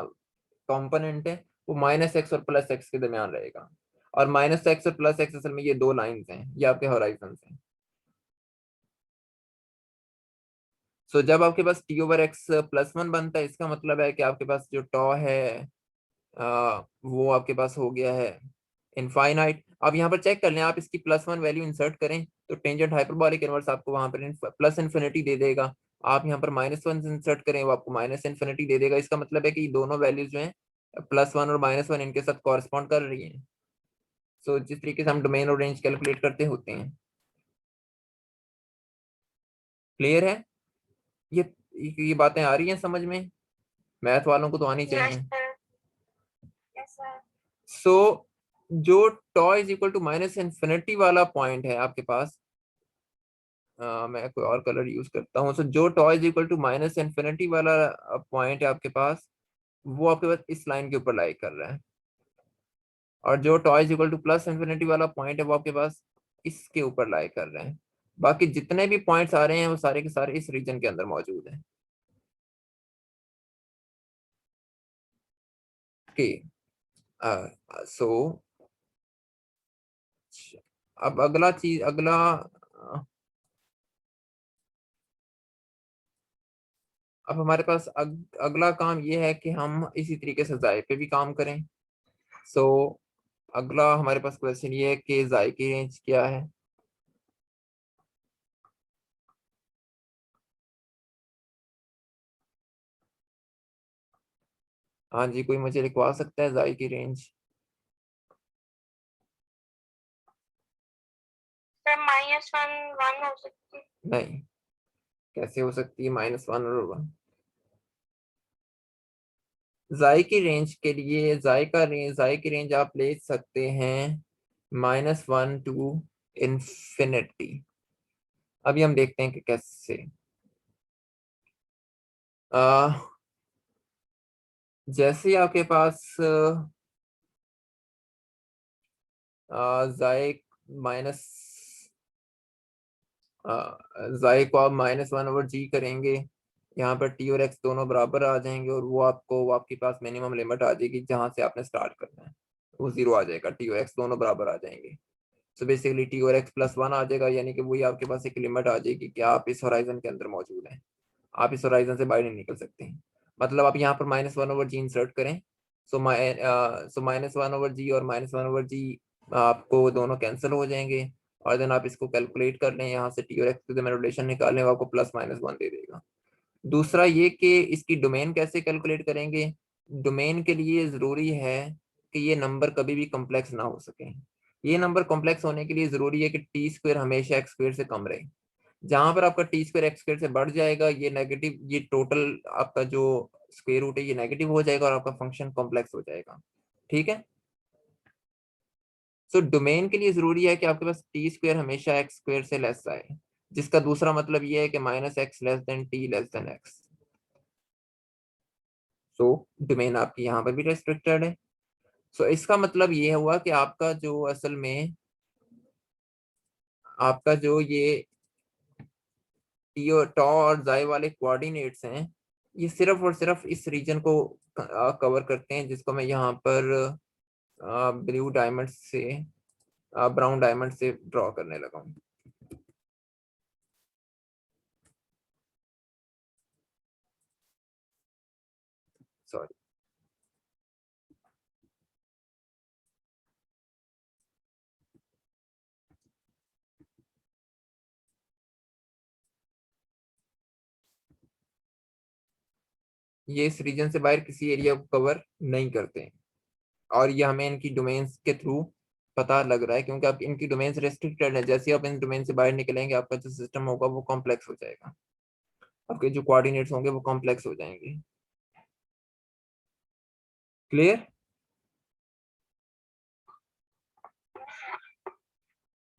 कंपोनेंट है वो -x और +x के दरमियान रहेगा, और -x और +x असल में ये दो लाइंस हैं, ये आपके हॉराइजन हैं। सो जब आपके पास t/x+1 बनता है, इसका मतलब है कि आपके पास जो टॉ है वो आपके पास हो गया है इनफाइनाइट। आप यहाँ पर चेक कर लें, आप इसकी +1 वैल्यू इंसर्ट करें तो टेंजेंट हाइपरबॉलिक इनवर्स आपको वहां पर प्लस इन्फिनिटी दे देगा। आप यहाँ पर -1 इंसर्ट करें, वो आपको माइनस इन्फिनिटी दे देगा। इसका मतलब है कि दोनों वैल्यूज जो है +1 और -1 इनके साथ कॉरेस्पॉन्ड कर रही है। सो जिस तरीके से हम डोमेन और रेंज कैलकुलेट करते होते हैं। क्लियर है? ये बातें आ रही हैं समझ में? मैथ वालों को तो आनी यस चाहिए। सर। Yes sir. सो जो tau is equal to minus infinity वाला पॉइंट है आपके पास, मैं कोई और कलर यूज करता हूँ। सो जो tau is equal to minus infinity वाला पॉइंट है आपके पास, वो आपके पास इस लाइन के ऊपर लाई कर रहा है। और जो tau is equal to plus infinity वाला पॉइंट है वो आपके पास इसके ऊपर लाई कर रहे हैं। बाकी जितने भी पॉइंट्स आ रहे हैं वो सारे के सारे इस रीजन के अंदर मौजूद हैं। ओके। सो अब अब हमारे पास अगला काम ये है कि हम इसी तरीके से जाय पे भी काम करें। सो अगला हमारे पास क्वेश्चन ये है कि जाय की रेंज क्या है। हाँ जी, कोई मुझे लिखवा सकता है जाय की रेंज? सर -1 1 हो सकती है। नहीं, कैसे हो सकती है -1 और 1? जाय की रेंज आप ले सकते हैं -1 टू इंफिनिटी। अभी हम देखते हैं कि कैसे। आ, जैसे ही आपके पास जाय माइनस जाय को आप -1/g करेंगे, यहाँ पर टी और एक्स दोनों बराबर आ जाएंगे, और वो आपके पास मिनिमम लिमिट आ जाएगी जहां से आपने स्टार्ट करना है, वो 0 आ जाएगा। टी और एक्स दोनों बराबर आ जाएंगे। सो बेसिकली टी और एक्स +1 आ जाएगा, यानी कि वही आपके पास एक लिमिट आ जाएगी कि आप इस होराइजन के अंदर मौजूद हैं, आप इस होराइजन से बाहर नहीं निकल सकते हैं। मतलब आप यहाँ पर -1/g इंसर्ट करें। सो -1/g और -1/g आपको दोनों कैंसिल हो जाएंगे, और देन आप इसको कैलकुलेट कर लें, यहाँ से टी और एक्स के रिलेशन निकालें, वो आपको +-1 दे देगा। दूसरा ये कि इसकी डोमेन कैसे कैलकुलेट करेंगे। डोमेन के लिए जरूरी है कि ये नंबर कभी भी कॉम्प्लेक्स ना हो सके। ये नंबर कॉम्प्लेक्स होने के लिए जरूरी है कि t² हमेशा x² से कम रहे। जहां पर आपका t² x² से बढ़ जाएगा, ये नेगेटिव, ये टोटल आपका जो स्क्वायर रूट है ये नेगेटिव हो जाएगा और आपका फंक्शन कॉम्प्लेक्स हो जाएगा। ठीक है। सो डोमेन के लिए जरूरी है कि आपके पास t² हमेशा x² से लेस आए, जिसका दूसरा मतलब ये है कि -x less than t less than x। So domain आपकी यहाँ पर भी रेस्ट्रिक्टेड है। सो इसका मतलब ये हुआ कि आपका जो असल में आपका जो ये टी और टॉ और जाई वाले कोऑर्डिनेट्स हैं, ये सिर्फ और सिर्फ इस रीजन को कवर करते हैं, जिसको मैं यहाँ पर ब्लू डायमंड से ब्राउन डायमंड से ड्रॉ करने लगा हूँ। सॉरी। ये इस रीजन से बाहर किसी एरिया को कवर नहीं करते हैं, और ये हमें इनकी डोमेन्स के थ्रू पता लग रहा है, क्योंकि आप इनकी डोमेन्स रेस्ट्रिक्टेड है। जैसे आप इन डोमेन से बाहर निकलेंगे, आपका जो सिस्टम होगा वो कॉम्प्लेक्स हो जाएगा, आपके जो कोऑर्डिनेट्स होंगे वो कॉम्प्लेक्स हो जाएंगे। क्लियर?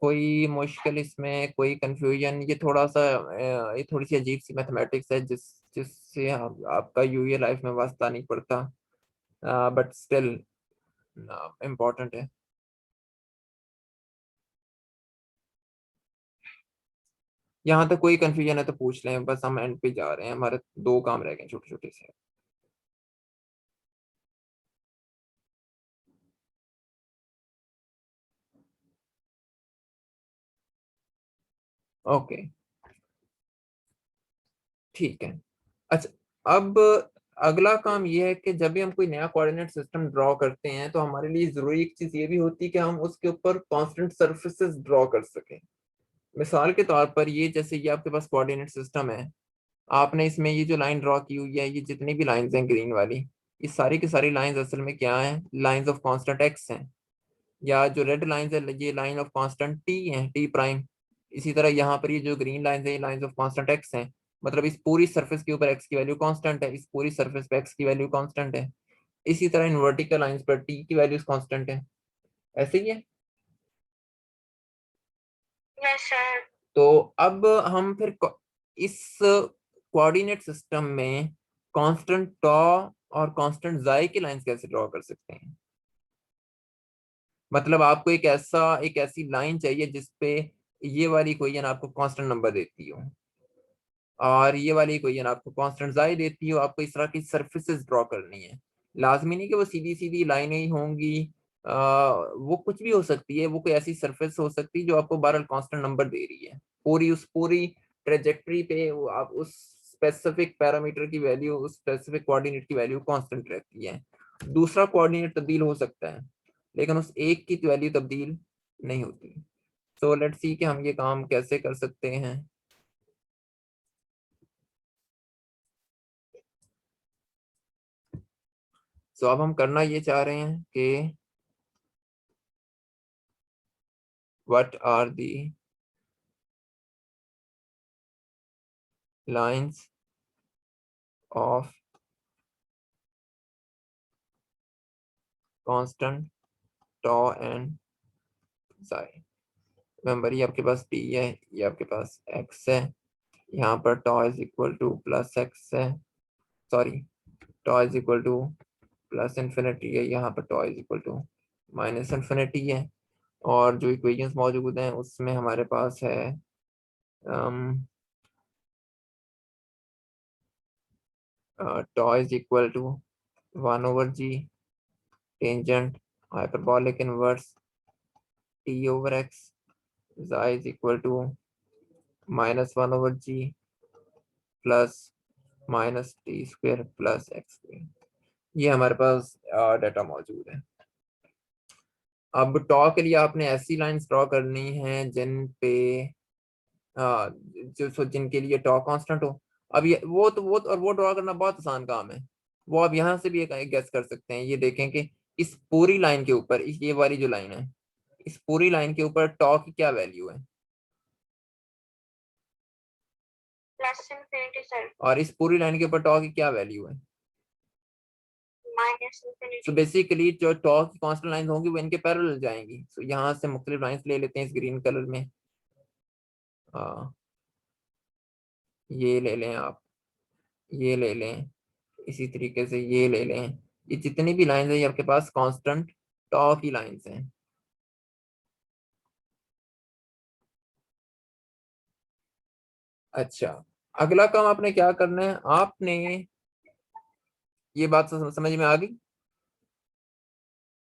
कोई मुश्किल इसमें, कोई कंफ्यूजन? ये थोड़ा सा ये थोड़ी सी अजीब सी मैथमेटिक्स है जिससे आपका यूए लाइफ में वास्ता नहीं पड़ता, बट स्टिल इम्पोर्टेंट है। यहाँ तक कोई कंफ्यूजन है तो पूछ लें, बस हम एंड पे जा रहे हैं, हमारे 2 काम रह गए छोटे छोटे से। ओके, ठीक है। अच्छा, अब अगला काम ये है कि जब भी हम कोई नया कोऑर्डिनेट सिस्टम ड्रॉ करते हैं तो हमारे लिए जरूरी एक चीज ये भी होती है कि हम उसके ऊपर कांस्टेंट सरफेसेस ड्रॉ कर सकें। मिसाल के तौर पर ये, जैसे ये आपके पास कोऑर्डिनेट सिस्टम है, आपने इसमें ये जो लाइन ड्रॉ की हुई है, ये जितनी भी लाइंस हैं ग्रीन वाली, ये सारी की सारी लाइंस असल में क्या हैं? लाइंस ऑफ कांस्टेंट एक्स हैं। या जो रेड लाइंस है, ये लाइन ऑफ कांस्टेंट टी है, टी प्राइम। इसी तरह यहाँ पर ये जो ग्रीन लाइंस है, ये लाइंस ऑफ कांस्टेंट एक्स हैं। मतलब इस पूरी सरफेस के ऊपर एक्स की वैल्यू कांस्टेंट है, इस पूरी सरफेस पे एक्स की वैल्यू कांस्टेंट है। इसी तरह इन वर्टिकल लाइंस पर टी की वैल्यूज कांस्टेंट है। ऐसे ही है। Yes sir. तो अब हम फिर इस कोऑर्डिनेट सिस्टम में कांस्टेंट टॉ और कांस्टेंट जाई की लाइंस कैसे ड्रॉ कर सकते हैं? मतलब आपको एक ऐसी लाइन चाहिए जिसपे ये वाली इक्वेशन आपको कांस्टेंट नंबर देती हो, और ये वाली इक्वेशन आपको कांस्टेंट जाई देती हो। आपको इस तरह की सरफेसेस ड्रॉ करनी है। लाजमी नहीं कि वो सीधी सीधी लाइनें ही होंगी, वो कुछ भी हो सकती है। वो कोई ऐसी सरफेस हो सकती है जो आपको बहरहाल कांस्टेंट नंबर दे रही है। पूरी ट्रेजेक्टरी पे वो आप उस स्पेसिफिक पैरामीटर की वैल्यू, उस स्पेसिफिक कोऑर्डिनेट की वैल्यू कांस्टेंट रहती है। दूसरा कोऑर्डिनेट तब्दील हो सकता है, लेकिन उस एक की वैल्यू तब्दील नहीं होती। सो लेट्स सी कि हम ये काम कैसे कर सकते हैं। सो अब हम करना ये चाह रहे हैं कि what are the lines of constant tau and psi. Remember, ये आपके पास टी है, ये आपके पास एक्स है। यहाँ पर tau is equal to plus x है, sorry, tau is equal to plus infinity है, यहाँ पर tau is equal to minus infinity है। और जो इक्वेशंस मौजूद हैं उसमें हमारे पास है tau is equal to 1/g tangent hyperbolic inverse t over x, xi is equal to -1/g plus minus t square plus x square. ये हमारे पास डाटा मौजूद है। अब टॉ के लिए आपने ऐसी लाइंस ड्रॉ करनी है जिन पे जिनके लिए टॉ कांस्टेंट हो। अब ये वो ड्रॉ करना बहुत आसान काम है। वो आप यहाँ से भी एक गेस कर सकते हैं। ये देखें कि इस पूरी लाइन के ऊपर, ये वाली जो लाइन है, इस पूरी लाइन के ऊपर टॉ की क्या वैल्यू है, प्लस इन्फिनिटी सर। और इस पूरी लाइन के ऊपर टॉ की क्या वैल्यू है? Minus so infinity. बेसिकली जो टॉ की कांस्टेंट लाइंस होंगी वो इनके पैरेलल जाएंगी। सो यहाँ से मुख्तलिफ लाइंस ले लेते हैं इस ग्रीन कलर में। आ, ये ले लें आप, ये ले लें, इसी तरीके से ये ले लें। ये जितनी भी लाइंस है ये आपके पास कांस्टेंट टॉ की लाइंस हैं। अच्छा, अगला काम आपने क्या करना है? आपने ये बात समझ में आ गई?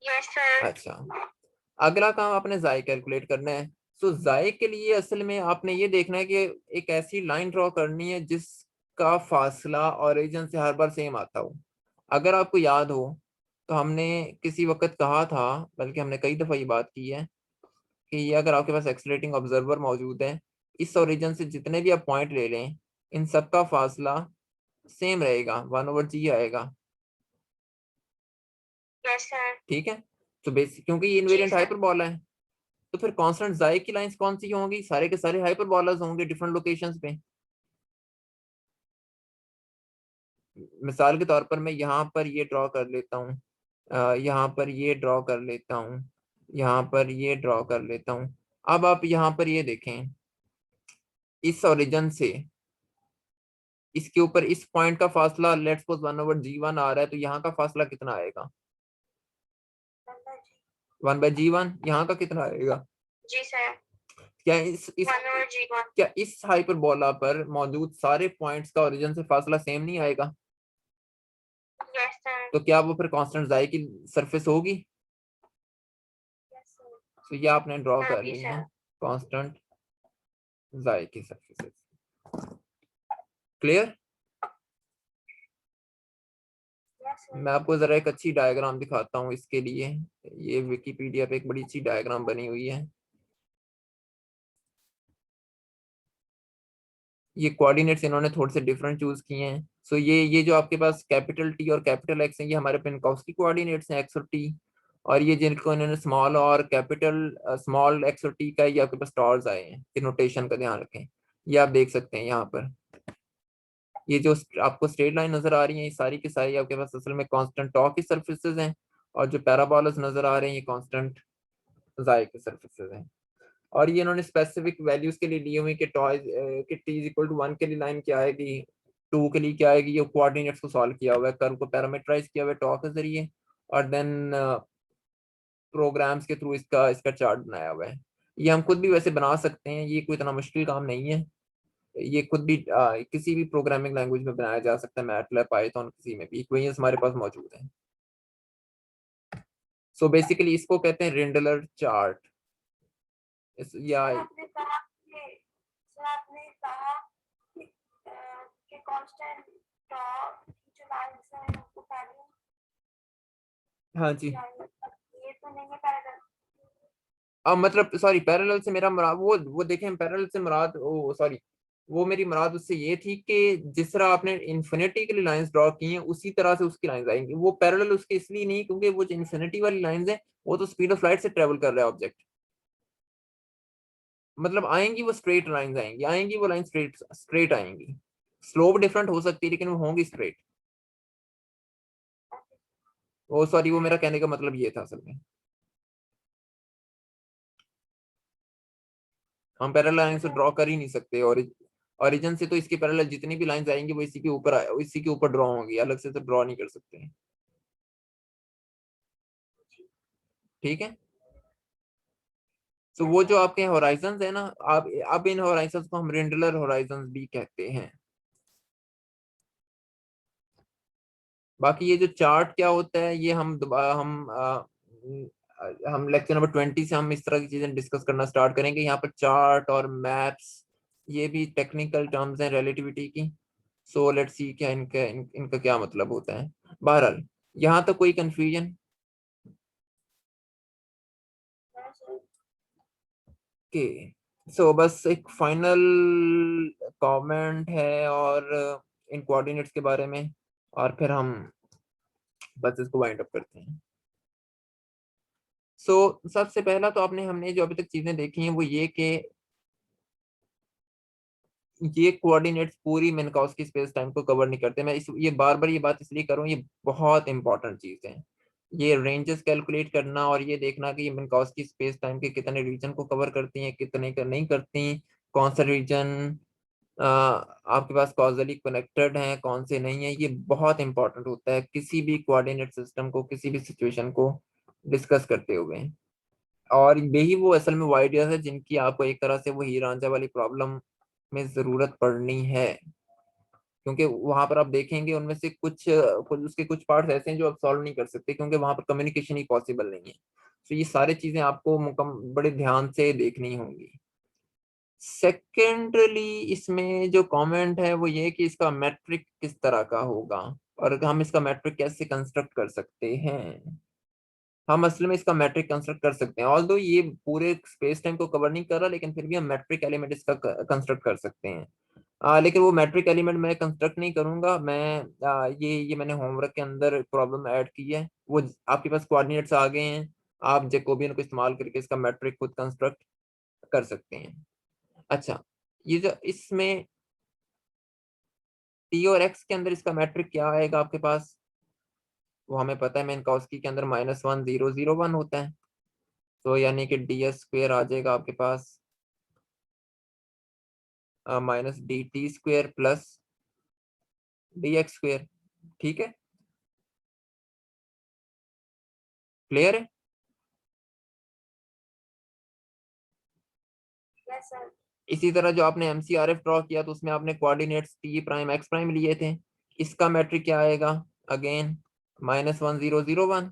Yes sir. अच्छा, अगला काम आपने जाय कैलकुलेट करना है। सो जाय के लिए असल में आपने ये देखना है कि एक ऐसी लाइन ड्रॉ करनी है जिसका फासला ओरिजिन से हर बार सेम आता हो। अगर आपको याद हो तो हमने किसी वक्त कहा था, बल्कि हमने कई दफा ये बात की है, कि ये अगर आपके पास एक्सलेटिंग ऑब्जर्वर मौजूद है, इस ओरिजिन से जितने भी आप पॉइंट ले लें, इन सब का फासला सेम रहेगा, 1/g आएगा। Yes sir. ठीक है, तो बेसिक क्योंकि ये जी इनवेरिएंट सर। हाइपरबोला है, तो फिर कांस्टेंट जाए की लाइंस कौन सी होंगी? सारे के सारे हाइपरबोलास होंगे डिफरेंट लोकेशंस पे। मिसाल के तौर पर मैं यहाँ पर ये ड्रॉ कर लेता हूँ, यहाँ पर ये ड्रॉ कर लेता हूँ, यहाँ पर ये ड्रॉ कर लेता हूँ। अब आप यहाँ पर ये देखें, इस ओरिजिन से इसके ऊपर इस पॉइंट का फासला लेट्स सपोज 1/g1 आ रहा है, तो यहाँ का फासला कितना आएगा? 1/g1। यहाँ का कितना आएगा? जी सर। क्या इस 1/g1। क्या इस हाइपरबोला पर मौजूद सारे पॉइंट्स का ओरिजिन से फासला सेम नहीं आएगा? Yes sir. तो क्या वो फिर कांस्टेंट जाए की सरफेस होगी? तो ये आपने ड्रॉ कर होगी ली है सर। कांस्टेंट जाए की सरफेसेस। क्लियर? मैं आपको जरा एक अच्छी डायग्राम दिखाता हूँ इसके लिए। ये विकिपीडिया पे एक बड़ी अच्छी डायग्राम बनी हुई है। ये कोऑर्डिनेट्स इन्होंने थोड़े से डिफरेंट चूज किए हैं। सो ये जो आपके पास कैपिटल टी और कैपिटल एक्स है, ये हमारे पेनकॉस्की कोऑर्डिनेट्स हैं, एक्स और टी। और ये जिनको इन्होंने स्मॉल और कैपिटल स्मॉल एक्स और टी का, ये आपके पास स्टार्स आए हैं। ये नोटेशन का ध्यान रखें। ये आप देख सकते हैं यहाँ पर, ये जो आपको स्ट्रेट लाइन नजर आ रही है, ये सारी की सारी आपके पास असल में कांस्टेंट टॉ की सर्फेसेज हैं। और जो पैराबोलास नजर आ रहे हैं, ये कांस्टेंट जाए के सर्फेसेज हैं। और ये इन्होंने स्पेसिफिक वैल्यूज के लिए लिए हुए कि टॉय कि टी इज इक्वल टू 1 के लिए लाइन क्या आएगी, 2 के लिए क्या आएगी, ये कोऑर्डिनेट्स को सॉल्व किया हुआ है, कर्व को पैरामीटराइज किया हुआ है टॉ के जरिए, और देन प्रोग्राम्स के थ्रू इसका इसका चार्ट बनाया हुआ है। ये हम खुद भी वैसे बना सकते हैं, ये कोई इतना मुश्किल काम नहीं है। ये खुद भी किसी भी प्रोग्रामिंग लैंग्वेज में बनाया जा सकता है, मैटलैब पाइथन किसी में भी इक्वेशंस हमारे पास मौजूद हैं। सो बेसिकली इसको कहते हैं रिंडलर चार्ट। या आपने कहा कि सर आपने कहा कि कांस्टेंट की जो लाइंस हैं उनको पहले हाँ जी, ये तो नहीं है पैरेलल। अब मतलब सॉरी पैरेलल से मेरा मुराद वो देखें, पैरेलल से मुराद वो सॉरी, वो मेरी मुराद उससे ये थी कि जिस तरह आपने इन्फिनिटी के लिए लाइंस ड्रॉ की हैं उसी तरह से उसकी लाइंस आएंगी। वो पैरेलल उसके इसलिए नहीं क्योंकि वो जो इन्फिनिटी वाली लाइंस है वो तो स्पीड ऑफ लाइट से ट्रेवल कर रहा है ऑब्जेक्ट, मतलब आएंगी वो स्ट्रेट लाइंस आएंगी, आएंगी वो लाइन स्ट्रेट स्ट्रेट आएंगी। स्लोप डिफरेंट हो सकती है लेकिन वो होंगी स्ट्रेट। वो सॉरी, वो मेरा कहने का मतलब ये था असल में, हम पैरेलल लाइन से ड्रॉ कर ही नहीं सकते। और ओरिजिन से तो इसके पैरेलल जितनी भी लाइंस आएंगी वो इसी के ऊपर इसी के ऊपर ड्रॉ होंगी, अलग से तो ड्रॉ नहीं कर सकते। ठीक है, तो वो जो आपके होराइजन है ना, आप अब इन होराइजन को हम रेंडुलर होराइजन भी कहते हैं। बाकी ये जो चार्ट क्या होता है, ये हम दोबारा हम लेक्चर नंबर 20 से हम इस तरह की चीजें डिस्कस करना स्टार्ट करेंगे। यहाँ पर चार्ट और मैप्स ये भी टेक्निकल टर्म्स हैं रिलेटिविटी की। सो लेट्स सी क्या इनका क्या मतलब होता है। बहरहाल यहाँ तक कोई कंफ्यूजन के? सो बस एक फाइनल कमेंट है और इन कोऑर्डिनेट्स के बारे में, और फिर हम बस इसको वाइंड अप करते हैं। सबसे पहला तो आपने हमने जो अभी तक चीजें देखी हैं वो ये कि ये कोऑर्डिनेट्स पूरी मिन्कॉस्की स्पेस टाइम को कवर नहीं करते। मैं ये बार बार ये बात इसलिए करूँ, ये बहुत इंपॉर्टेंट चीज है। ये रेंजेस कैलकुलेट करना और ये देखना कि ये मिन्कॉस्की स्पेस टाइम के कितने रीजन को कवर करती हैं, कितने का नहीं करती, कौन सा रीजन आपके पास कॉजली कनेक्टेड है, कौन से नहीं है, ये बहुत इंपॉर्टेंट होता है किसी भी कोऑर्डिनेट सिस्टम को, किसी भी सिचुएशन को डिस्कस करते हुए। और यही वो असल में वो आइडियाज है जिनकी आपको एक तरह से वो हीर रांझा वाली प्रॉब्लम में जरूरत पड़नी है, क्योंकि वहां पर आप देखेंगे उनमें से कुछ उसके कुछ पार्ट्स ऐसे हैं जो आप सॉल्व नहीं कर सकते क्योंकि वहां पर कम्युनिकेशन ही पॉसिबल नहीं है। तो ये सारी चीजें आपको बड़े ध्यान से देखनी होंगी। सेकेंडली इसमें जो कमेंट है वो ये कि इसका मैट्रिक किस तरह का होगा और हम इसका मैट्रिक कैसे कंस्ट्रक्ट कर सकते हैं। हम असल में इसका मैट्रिक कंस्ट्रक्ट कर सकते हैं, ऑल्दो ये पूरे स्पेस टाइम को कवर नहीं कर रहा लेकिन फिर भी हम मैट्रिक एलिमेंट इसका कंस्ट्रक्ट कर सकते हैं। लेकिन वो मैट्रिक एलिमेंट मैं कंस्ट्रक्ट नहीं करूंगा मैं। ये मैंने होमवर्क के अंदर प्रॉब्लम ऐड की है, वो आपके पास कोऑर्डिनेट्स आ गए हैं, आप जैकोबियन को इस्तेमाल करके इसका मैट्रिक खुद कंस्ट्रक्ट कर सकते हैं। अच्छा, ये जो इसमें टी और एक्स के अंदर इसका मैट्रिक क्या आएगा आपके पास, वो हमें पता है मिन्कॉस्की के अंदर -1 0 0 1 होता है। तो यानी कि डी एस स्क्वेयर आ जाएगा आपके पास -dt² प्लस dx²। ठीक है, क्लियर है? Yes sir. इसी तरह जो आपने MCRF ड्रॉ किया तो उसमें आपने coordinates T prime ex prime लिए थे, इसका मैट्रिक क्या आएगा अगेन -1 0 0 1,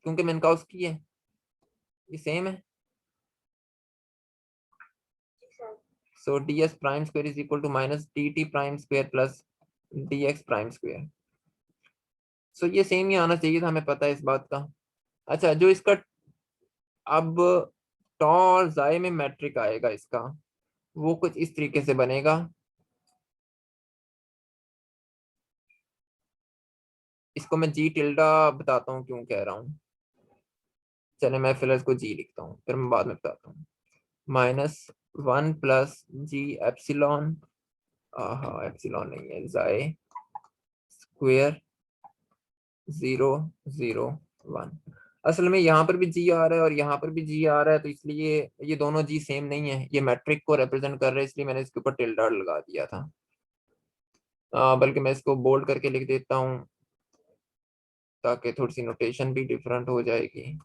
क्योंकि मिन्कॉस्की है, ये सेम है। जी sir. So ds prime square is equal to -dt prime square plus dx prime square. So ये सेम ही आना चाहिए था, हमें पता है इस बात का। अच्छा, जो इसका अब टॉ और जाए में मैट्रिक आएगा इसका, वो कुछ इस तरीके से बनेगा। इसको मैं जी टिल्डा बताता हूँ क्यों कह रहा हूँ। चले मैं फिलहाल इसको जी लिखता हूँ, फिर मैं बाद में बताता हूँ। -1 प्लस जी एप्सिलॉन, हाँ एप्सिलॉन नहीं है, जाए स्क्वेयर 0 0 1। असल में यहाँ पर भी जी आ रहा है और यहाँ पर भी जी आ रहा है, तो इसलिए ये दोनों जी सेम नहीं है, ये मैट्रिक को रिप्रेजेंट कर रहे हैं, इसलिए मैंने इसके ऊपर टिल्डा लगा दिया था। बल्कि मैं इसको बोल्ड करके लिख देता हूँ ताकि थोड़ी सी नोटेशन भी डिफरेंट हो जाएगी।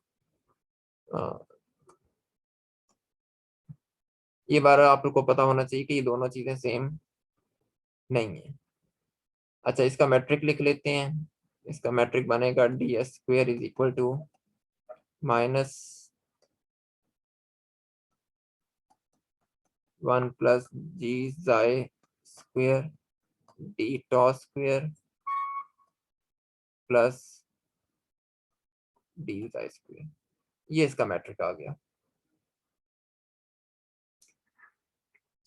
ये बार आपको पता होना चाहिए कि ये दोनों चीजें सेम नहीं है। अच्छा, इसका मैट्रिक लिख लेते हैं। इसका मैट्रिक बनेगा ds² is equal to -1 plus g z square d tau square plus d z square. ये इसका मैट्रिक आ गया।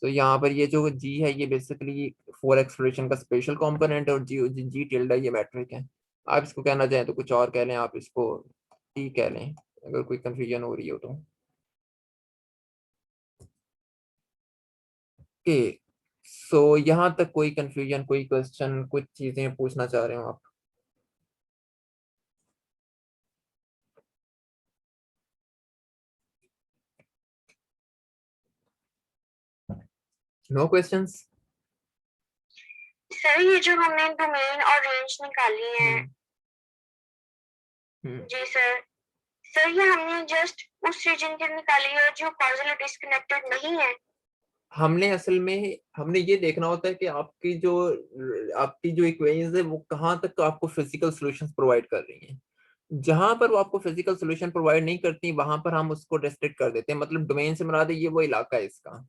तो यहाँ पर ये जो जी है ये बेसिकली 4 एक्सप्रेशन का स्पेशल कंपोनेंट है, और जी जी टिल्डा ये मैट्रिक है। आप इसको कहना चाहें तो कुछ और कह लें, आप इसको टी कह लें अगर कोई कंफ्यूजन हो रही हो तो। ओके, सो यहाँ तक कोई कंफ्यूजन, कोई क्वेश्चन, कुछ चीजें पूछना चाह रहे हो आप? Know questions? सर ये जो हमने डोमेन और रेंज निकाली है। जी सर। सर ये हमने जस्ट उस रीजन की निकाली है जो कॉजली डिस्कनेक्टेड नहीं है। हमने असल में हमने ये देखना होता है कि आपकी जो इक्वेशंस है वो कहाँ तक आपको फिजिकल सॉल्यूशंस प्रोवाइड कर रही हैं। जहां पर वो आपको फिजिकल सॉल्यूशन प्रोवाइड नहीं करती वहां पर हम उसको रेस्ट्रिक्ट कर देते हैं, मतलब डोमेन से मुराद है ये वो इलाका है इसका,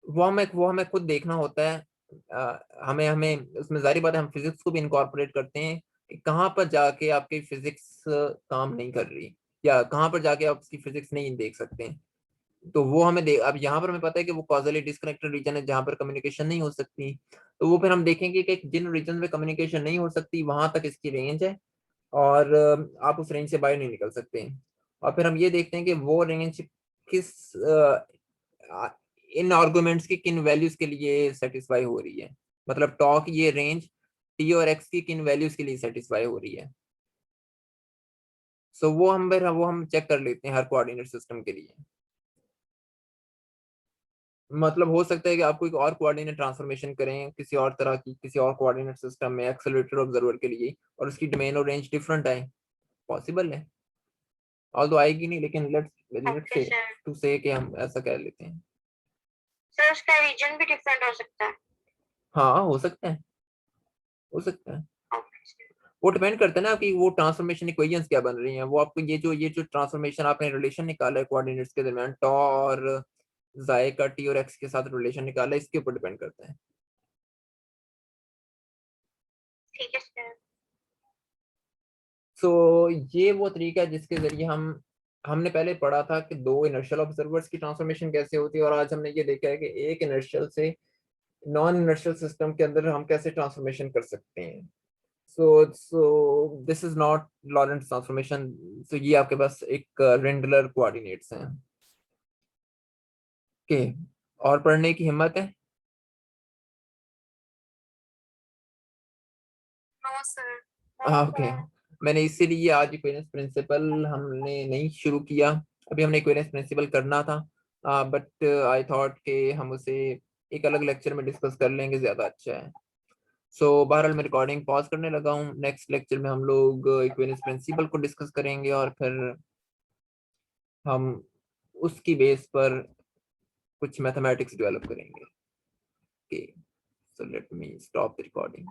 वो हमें खुद देखना होता है। हमें हमें उसमें जारी बात है, हम फिजिक्स को भी इनकॉर्पोरेट करते हैं कि कहाँ पर जाके आपकी फिजिक्स काम नहीं कर रही, या कहाँ पर जाके आप उसकी फिजिक्स नहीं देख सकते हैं। तो वो हमें अब यहाँ पर हमें पता है कि वो कॉजली डिस्कनेक्टेड रीजन है जहां पर कम्युनिकेशन नहीं हो सकती, तो वो फिर हम देखेंगे कि जिन रीजन में कम्युनिकेशन नहीं हो सकती वहां तक इसकी रेंज है, और आप उस रेंज से बाहर नहीं निकल सकते हैं। और फिर हम ये देखते हैं कि वो रेंज किस इन आर्गुमेंट्स की किन वैल्यूज के लिए सेटिस्फाई हो रही है, मतलब टॉ की ये रेंज टी और एक्स की किन वैल्यूज के लिए सेटिस्फाई हो रही है। सो वो हम चेक कर लेते हैं हर कोऑर्डिनेट सिस्टम के लिए। मतलब हो सकता है कि आपको एक और कोऑर्डिनेट ट्रांसफॉर्मेशन करें किसी और तरह की, किसी और कोऑर्डिनेट सिस्टम में एक्सेलरेटर ऑब्जर्वर के लिए, और उसकी डोमेन और रेंज डिफरेंट आए, पॉसिबल है। ऑल्दो आएगी नहीं, लेकिन लेट्स ओके से सर। टू से कि हम ऐसा कह लेते हैं। सर उसका रीजन भी डिफरेंट हो सकता है। हाँ हो सकता है, हो सकता है। Okay sir. वो डिपेंड करता है ना कि वो ट्रांसफॉर्मेशन इक्वेशंस क्या बन रही हैं, वो आपको ये जो ट्रांसफॉर्मेशन आपने रिलेशन निकाला है कोऑर्डिनेट्स के दरमियान टॉ और जाए का टी और एक्स के साथ रिलेशन निकाला है, इसके ऊपर डिपेंड करता है। ठीक है सर। सो ये वो तरीका है जिसके जरिए हमने पहले पढ़ा था कि दो इनर्शियल ऑब्जर्वर्स की ट्रांसफॉर्मेशन कैसे होती है, और आज हमने ये देखा है कि एक इनर्शियल से नॉन इनर्शियल सिस्टम के अंदर हम कैसे ट्रांसफॉर्मेशन कर सकते हैं। So this is not Lorentz transformation. So ये आपके पास एक रेंडलर कोऑर्डिनेट्स हैं। ओके, और पढ़ने की हिम्मत है? No sir. ओके, मैंने इसीलिए आज इक्विवेलेंस प्रिंसिपल हमने नहीं शुरू किया। अभी हमने इक्विवेलेंस प्रिंसिपल करना था, बट आई थॉट कि हम उसे एक अलग लेक्चर में डिस्कस कर लेंगे, ज्यादा अच्छा है। सो बहरहाल मैं रिकॉर्डिंग पॉज करने लगा हूँ। नेक्स्ट लेक्चर में हम लोग इक्विवेलेंस प्रिंसिपल को डिस्कस करेंगे और फिर हम उसकी बेस पर कुछ मैथमेटिक्स डेवलप करेंगे। Okay, so let me stop the recording.